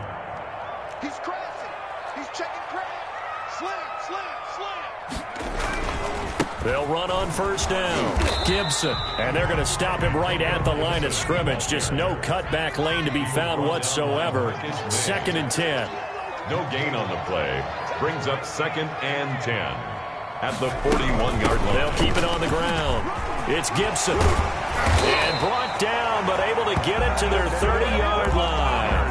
He's crashing. He's checking crash. Slam, slam, slam. They'll run on first down. Gibson, and they're going to stop him right at the line of scrimmage. Just no cutback lane to be found whatsoever. 2nd and 10. No gain on the play. Brings up 2nd and 10 at the 41-yard line. They'll keep it on the ground. It's Gibson. And brought down, but able to get it to their 30-yard line.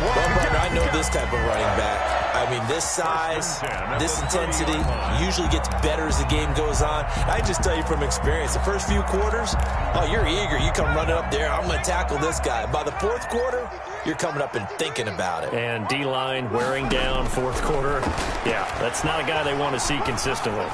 Well, partner, I know this type of running back. I mean, this size, this intensity usually gets better as the game goes on. I just tell you from experience, the first few quarters, oh, you're eager. You come running up there, I'm going to tackle this guy. By the 4th quarter, you're coming up and thinking about it. And D-line wearing down 4th quarter. Yeah, that's not a guy they want to see consistently.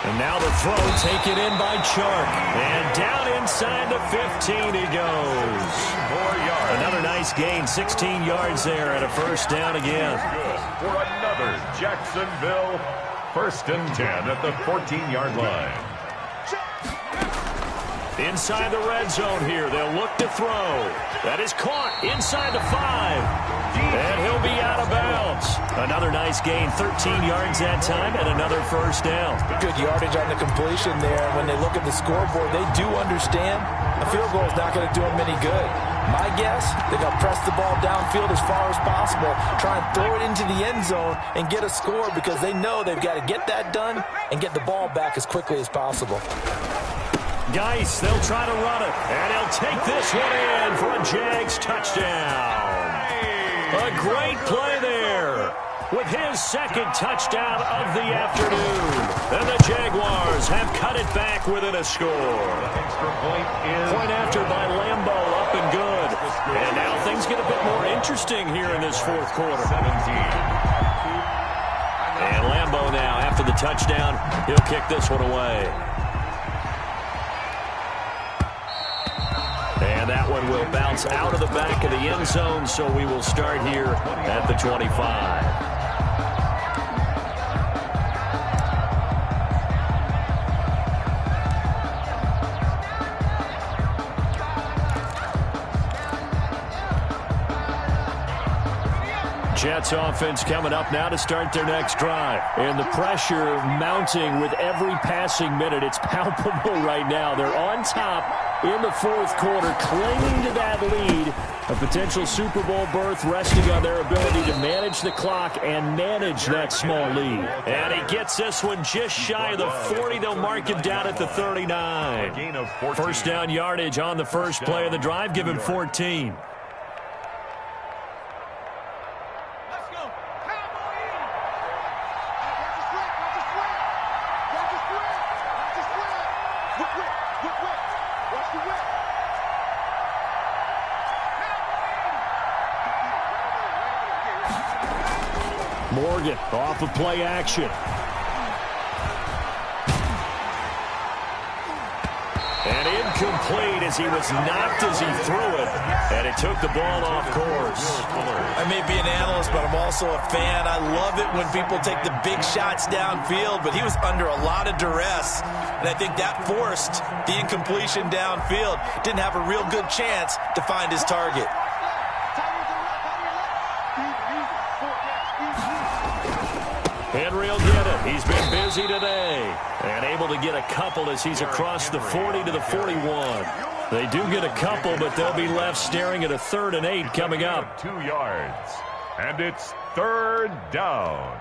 And now the throw taken in by Chark. And down inside the 15 he goes. 4 yards. Another nice gain, 16 yards there and a first down again. Good for another Jacksonville 1st and 10 at the 14-yard line. Inside the red zone here. They'll look to throw. That is caught inside the 5. And he'll be out of bounds. Another nice gain, 13 yards that time, and another first down. Good yardage on the completion there. When they look at the scoreboard, they do understand a field goal is not going to do them any good. My guess, they're going to press the ball downfield as far as possible, try and throw it into the end zone and get a score because they know they've got to get that done and get the ball back as quickly as possible. Geis, they'll try to run it, and he'll take this one in for a Jags touchdown. A great play there with his 2nd touchdown of the afternoon. And the Jaguars have cut it back within a score. Extra point after by Lambo, up and good. And now things get a bit more interesting here in this 4th quarter. 17. And Lambo now, after the touchdown, he'll kick this one away. And that one will bounce out of the back of the end zone, so we will start here at the 25. Jets offense coming up now to start their next drive. And the pressure mounting with every passing minute. It's palpable right now. They're on top in the 4th quarter, clinging to that lead. A potential Super Bowl berth resting on their ability to manage the clock and manage that small lead. And he gets this one just shy of the 40. They'll mark him down at the 39. Gain of 14. First down yardage on the first play of the drive. Give him 14. Morgan off of play action. And incomplete as he was knocked as he threw it. And it took the ball off course. I may be an analyst, but I'm also a fan. I love it when people take the big shots downfield, but he was under a lot of duress. And I think that forced the incompletion downfield. Didn't have a real good chance to find his target. Henry will get it. He's been busy today. And able to get a couple as he's across the 40 to the 41. They do get a couple, but they'll be left staring at a 3rd and 8 coming up. 2 yards. And it's 3rd down.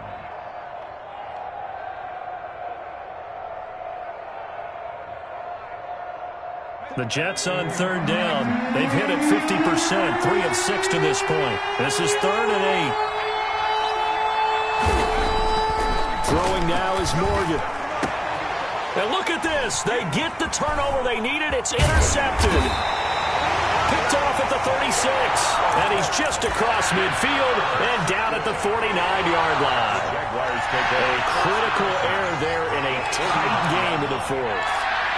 The Jets on 3rd down. They've hit it 50%, 3 of 6 to this point. This is 3rd and 8. Throwing now is Morgan. And look at this. They get the turnover they needed. It's intercepted. Picked off at the 36. And he's just across midfield and down at the 49-yard line. Jaguars take a critical error there in a tight game in the 4th.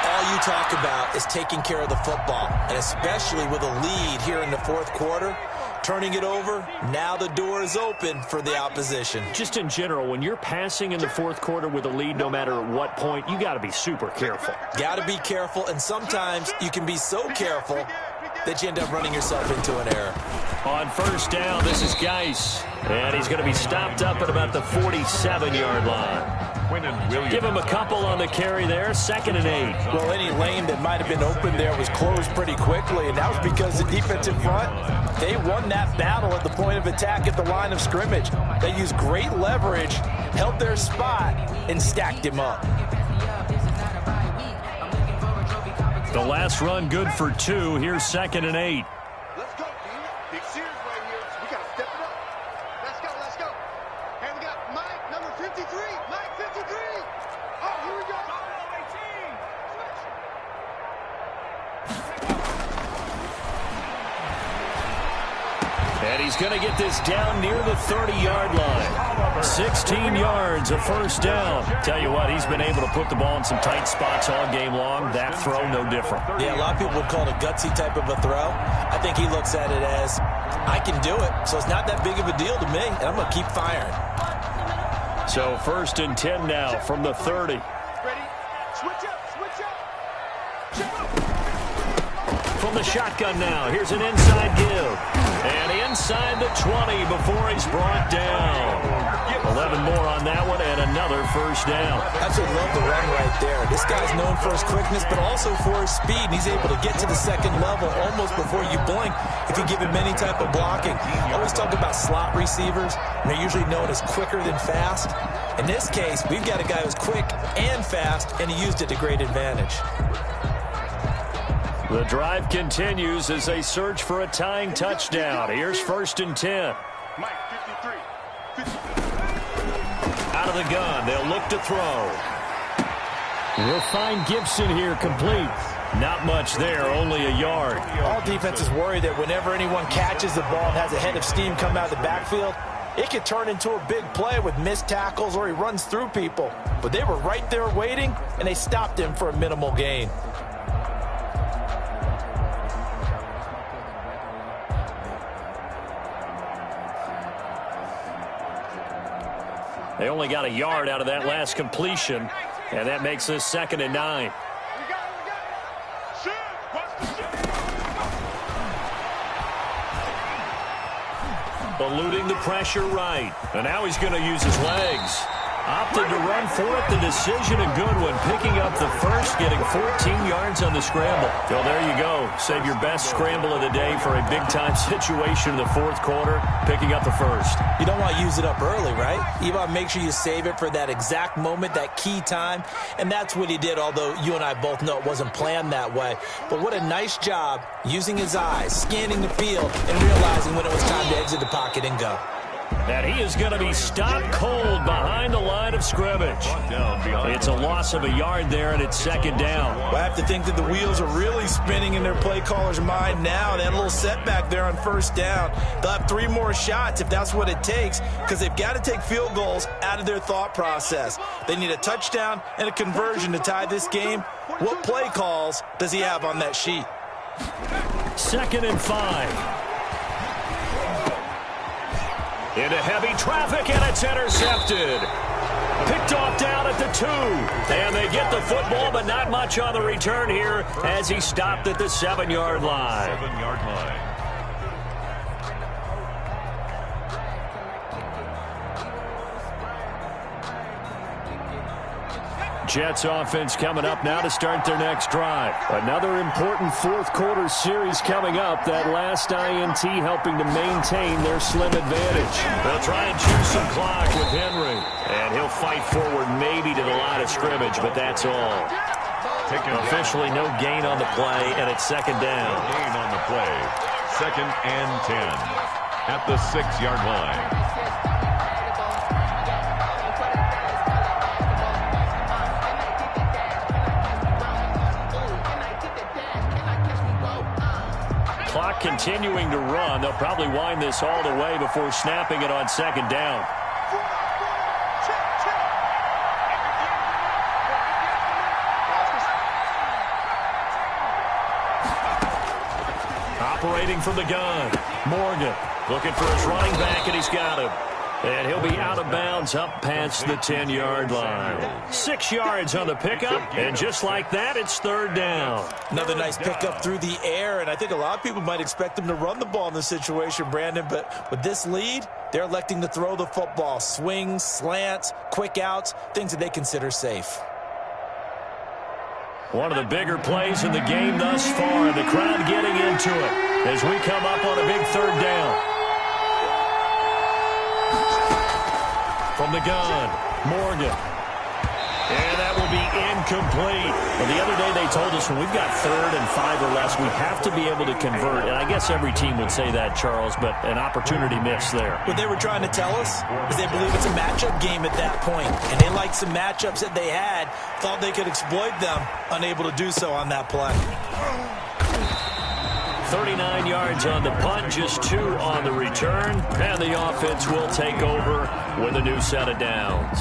All you talk about is taking care of the football, and especially with a lead here in the 4th quarter. Turning it over, now the door is open for the opposition. Just in general, when you're passing in the 4th quarter with a lead, no matter at what point, you got to be super careful. Got to be careful, and sometimes you can be so careful that you end up running yourself into an error. On first down, this is Geis, and he's going to be stopped up at about the 47-yard line. Give him a couple on the carry there, 2nd and 8. Well, any lane that might have been open there was closed pretty quickly, and that was because the defensive front, they won that battle at the point of attack at the line of scrimmage. They used great leverage, held their spot, and stacked him up. The last run good for 2. Here's 2nd and 8. Let's go, team. Big series right here. We got to step it up. Let's go, let's go. And we got Mike, number 53. Mike, 53. Oh, here we go. 18. And he's going to get this down near the 30-yard line. 16 yards, a first down. Tell you what, he's been able to put the ball in some tight spots all game long. That throw, no different. Yeah, a lot of people would call it a gutsy type of a throw. I think he looks at it as, I can do it, so it's not that big of a deal to me, and I'm going to keep firing. So 1st and 10 now from the 30. Ready? Switch up, switch up. Check up. From the shotgun now, here's an inside give. And inside the 20 before he's brought down. 11 more on that one, and another first down. Absolutely love the run right there. This guy's known for his quickness, but also for his speed. And he's able to get to the 2nd level almost before you blink if you give him any type of blocking. I always talk about slot receivers, and they're usually known as quicker than fast. In this case, we've got a guy who's quick and fast, and he used it to great advantage. The drive continues as they search for a tying touchdown. Here's 1st and 10. Mike, 53. Out of the gun, they'll look to throw. We'll find Gibson here complete. Not much there, only a yard. All defenses worry that whenever anyone catches the ball and has a head of steam come out of the backfield, it could turn into a big play with missed tackles or he runs through people. But they were right there waiting, and they stopped him for a minimal gain. They only got a yard out of that last completion, and that makes this 2nd and 9. Eluding the pressure right. And now he's going to use his legs. Opted to run for it. The decision a good one. Picking up the first, getting 14 yards on the scramble. Well, there you go. Save your best scramble of the day for a big-time situation in the 4th quarter. Picking up the first. You don't want to use it up early, right? You want to make sure you save it for that exact moment, that key time. And that's what he did, although you and I both know it wasn't planned that way. But what a nice job using his eyes, scanning the field, and realizing when it was time to exit the pocket and go. And he is going to be stopped cold behind the line of scrimmage. It's a loss of a yard there, and it's 2nd down. Well, I have to think that the wheels are really spinning in their play caller's mind now. They had a little setback there on 1st down. They'll have 3 more shots if that's what it takes, because they've got to take field goals out of their thought process. They need a touchdown and a conversion to tie this game. What play calls does he have on that sheet? 2nd and 5. Into heavy traffic, and it's intercepted. Picked off down at the 2. And they get the football, but not much on the return here as he stopped at the 7-yard line. 7-yard line. Jets offense coming up now to start their next drive. Another important 4th quarter series coming up. That last INT helping to maintain their slim advantage. They'll try and choose some clock with Henry. And he'll fight forward maybe to the line of scrimmage, but that's all. Officially no gain on the play, and it's 2nd down. Gain on the play. 2nd and 10 at the 6-yard line. Clock continuing to run. They'll probably wind this all the way before snapping it on 2nd down. Operating from the gun. Morgan looking for his running back, and he's got him. And he'll be out of bounds up past the 10-yard line. 6 yards on the pickup, and just like that, it's third down. Another nice pickup through the air, and I think a lot of people might expect them to run the ball in this situation, Brandon, but with this lead, they're electing to throw the football. Swings, slants, quick outs, things that they consider safe. One of the bigger plays in the game thus far, and the crowd getting into it as we come up on a big third down. From the gun, Morgan. And that will be incomplete. Well, the other day they told us when we've got 3rd and 5 or less, we have to be able to convert. And I guess every team would say that, Charles, but an opportunity missed there. What they were trying to tell us is they believe it's a matchup game at that point. And they liked some matchups that they had, thought they could exploit them, unable to do so on that play. 39 yards on the punt, just 2 on the return, and the offense will take over with a new set of downs.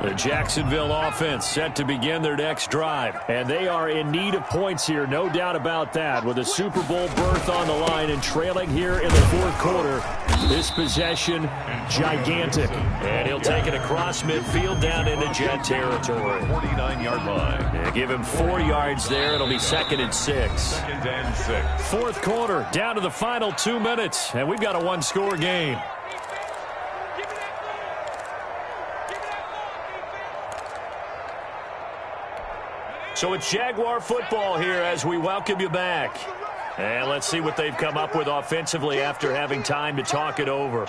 The Jacksonville offense set to begin their next drive. And they are in need of points here, no doubt about that. With a Super Bowl berth on the line and trailing here in the 4th quarter. This possession, gigantic. And he'll take it across midfield down into Jet territory. 49-yard line. They give him 4 yards there. It'll be 2nd and 6. 2nd and 6. 4th quarter, down to the final 2 minutes. And we've got a one-score game. So it's Jaguar football here as we welcome you back. And let's see what they've come up with offensively after having time to talk it over.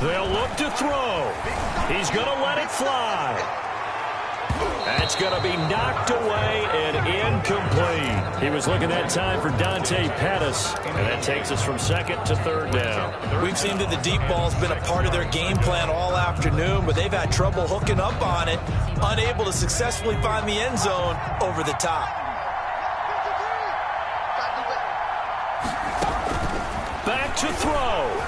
They'll look to throw. He's going to let it fly. That's going to be knocked away and incomplete. He was looking that time for Dante Pettis, and that takes us from 2nd to 3rd down. We've seen that the deep ball's been a part of their game plan all afternoon, but they've had trouble hooking up on it, unable to successfully find the end zone over the top. Back to throw.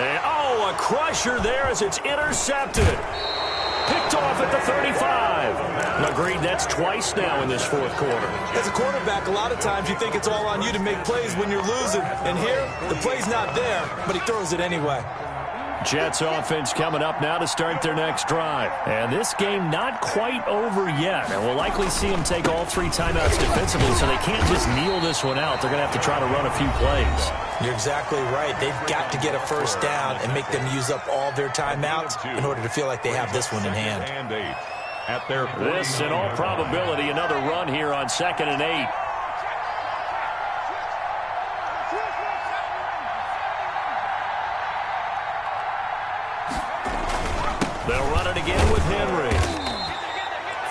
And, a crusher there as it's intercepted. Picked off at the 35. Agreed, that's twice now in this 4th quarter. As a quarterback, a lot of times you think it's all on you to make plays when you're losing. And here, the play's not there, but he throws it anyway. Jets offense coming up now to start their next drive. And this game not quite over yet. And we'll likely see them take all 3 timeouts defensively, so they can't just kneel this one out. They're going to have to try to run a few plays. You're exactly right. They've got to get a first down and make them use up all their timeouts in order to feel like they have this one in hand. And 8 at their this, in all probability, another run here on 2nd and 8. They'll run it again with Henry.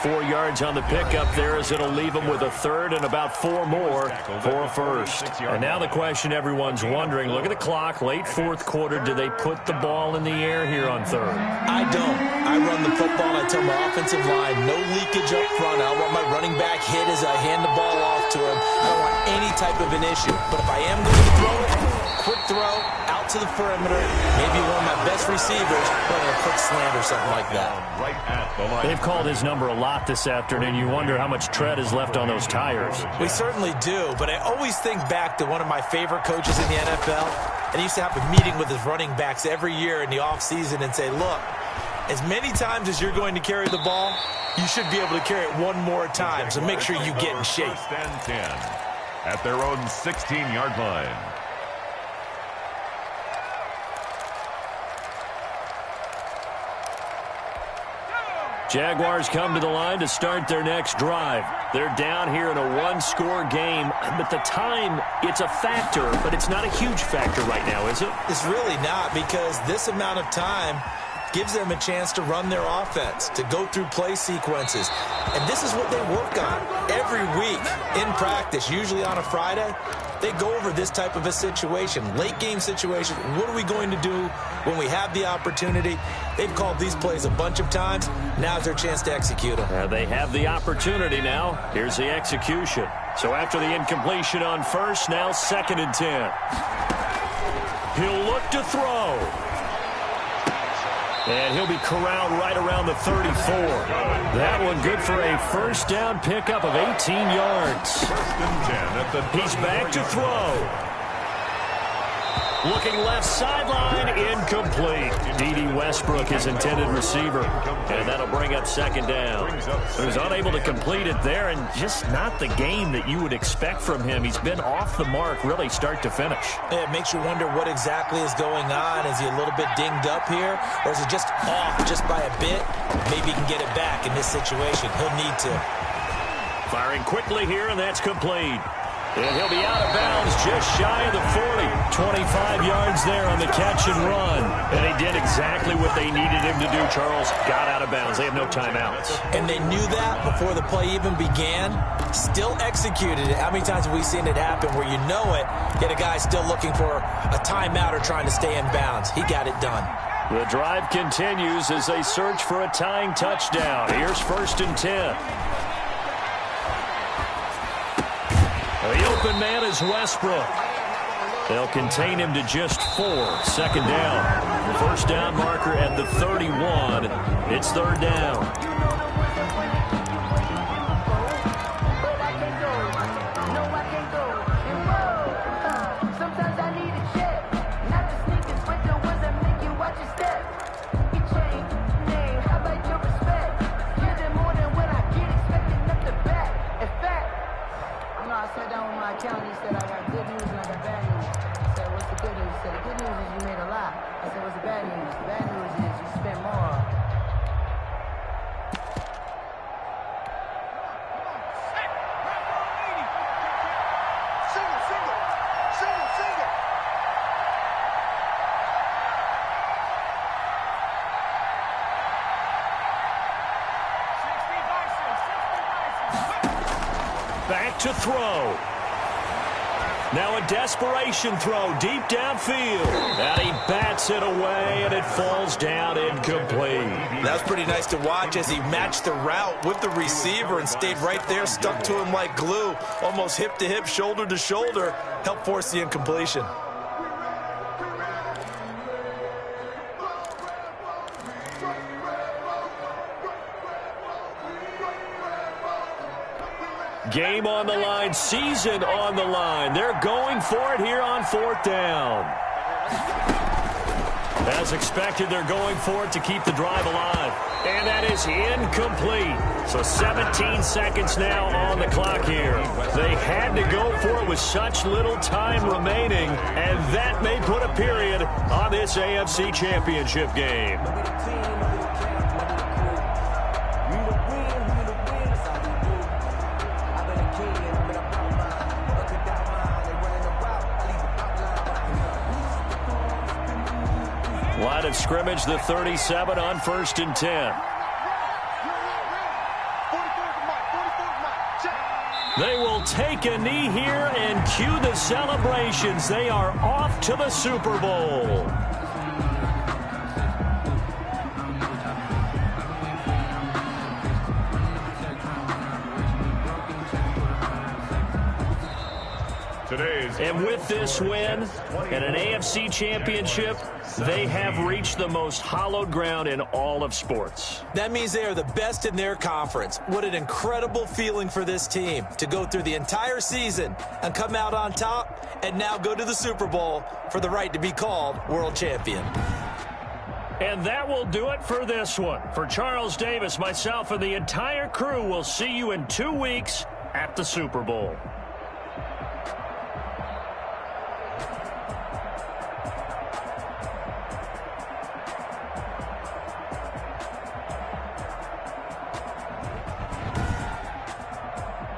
4 yards on the pickup there as it'll leave them with a 3rd and about 4 more for a first. And now the question everyone's wondering, look at the clock, late 4th quarter, do they put the ball in the air here on 3rd? I don't. I run the football and I tell my offensive line, no leakage up front. I don't want my running back hit as I hand the ball off to him. I don't want any type of an issue. But if I am going to throw it, quick throw, out to the perimeter, maybe one of my best receivers running a quick slant or something like that. Right at the line. They've called his number a lot this afternoon. You wonder how much tread is left on those tires. We certainly do, but I always think back to one of my favorite coaches in the NFL, and he used to have a meeting with his running backs every year in the offseason and say, look, as many times as you're going to carry the ball, you should be able to carry it one more time, so make sure you get in shape. 1st and 10 at their own 16-yard line. Jaguars come to the line to start their next drive. They're down here in a one-score game, but the time, it's a factor, but it's not a huge factor right now, is it? It's really not, because this amount of time gives them a chance to run their offense, to go through play sequences. And this is what they work on every week in practice, usually on a Friday. they go over this type of a situation, late game situation. What are we going to do when we have the opportunity? They've called these plays a bunch of times. Now's their chance to execute them. They have the opportunity now. Here's the execution. So after the incompletion on first, now 2nd and 10. He'll look to throw. And he'll be corralled right around the 34. That one good for a first down pickup of 18 yards. He's back to throw. Looking left sideline, incomplete. D.D. Westbrook, his intended receiver. And that'll bring up 2nd down. He was unable to complete it there, and just not the game that you would expect from him. He's been off the mark, really, start to finish. It makes you wonder what exactly is going on. Is he a little bit dinged up here, or is he just off just by a bit? Maybe he can get it back in this situation. He'll need to. Firing quickly here, and that's complete. And he'll be out of bounds just shy of the 40. 25 yards there on the catch and run. And he did exactly what they needed him to do, Charles. Got out of bounds. They have no timeouts. And they knew that before the play even began. Still executed it. How many times have we seen it happen where you know it, yet a guy's still looking for a timeout or trying to stay in bounds? He got it done. The drive continues as they search for a tying touchdown. Here's 1st and 10. The open man is Westbrook. They'll contain him to just 4. 2nd down. The first down marker at the 31. It's 3rd down. Back to throw. Now a desperation throw deep downfield. And he bats it away, and it falls down incomplete. That was pretty nice to watch as he matched the route with the receiver and stayed right there, stuck to him like glue, almost hip to hip, shoulder to shoulder, helped force the incompletion. Game on the line, season on the line. They're going for it here on 4th down. As expected, they're going for it to keep the drive alive. And that is incomplete. So 17 seconds now on the clock here. They had to go for it with such little time remaining, and that may put a period on this AFC Championship game. Line of scrimmage, the 37 on 1st and 10. They will take a knee here and cue the celebrations. They are off to the Super Bowl. And with this win and an AFC championship, they have reached the most hallowed ground in all of sports. That means they are the best in their conference. What an incredible feeling for this team to go through the entire season and come out on top and now go to the Super Bowl for the right to be called world champion. And that will do it for this one. For Charles Davis, myself, and the entire crew, we'll see you in 2 weeks at the Super Bowl.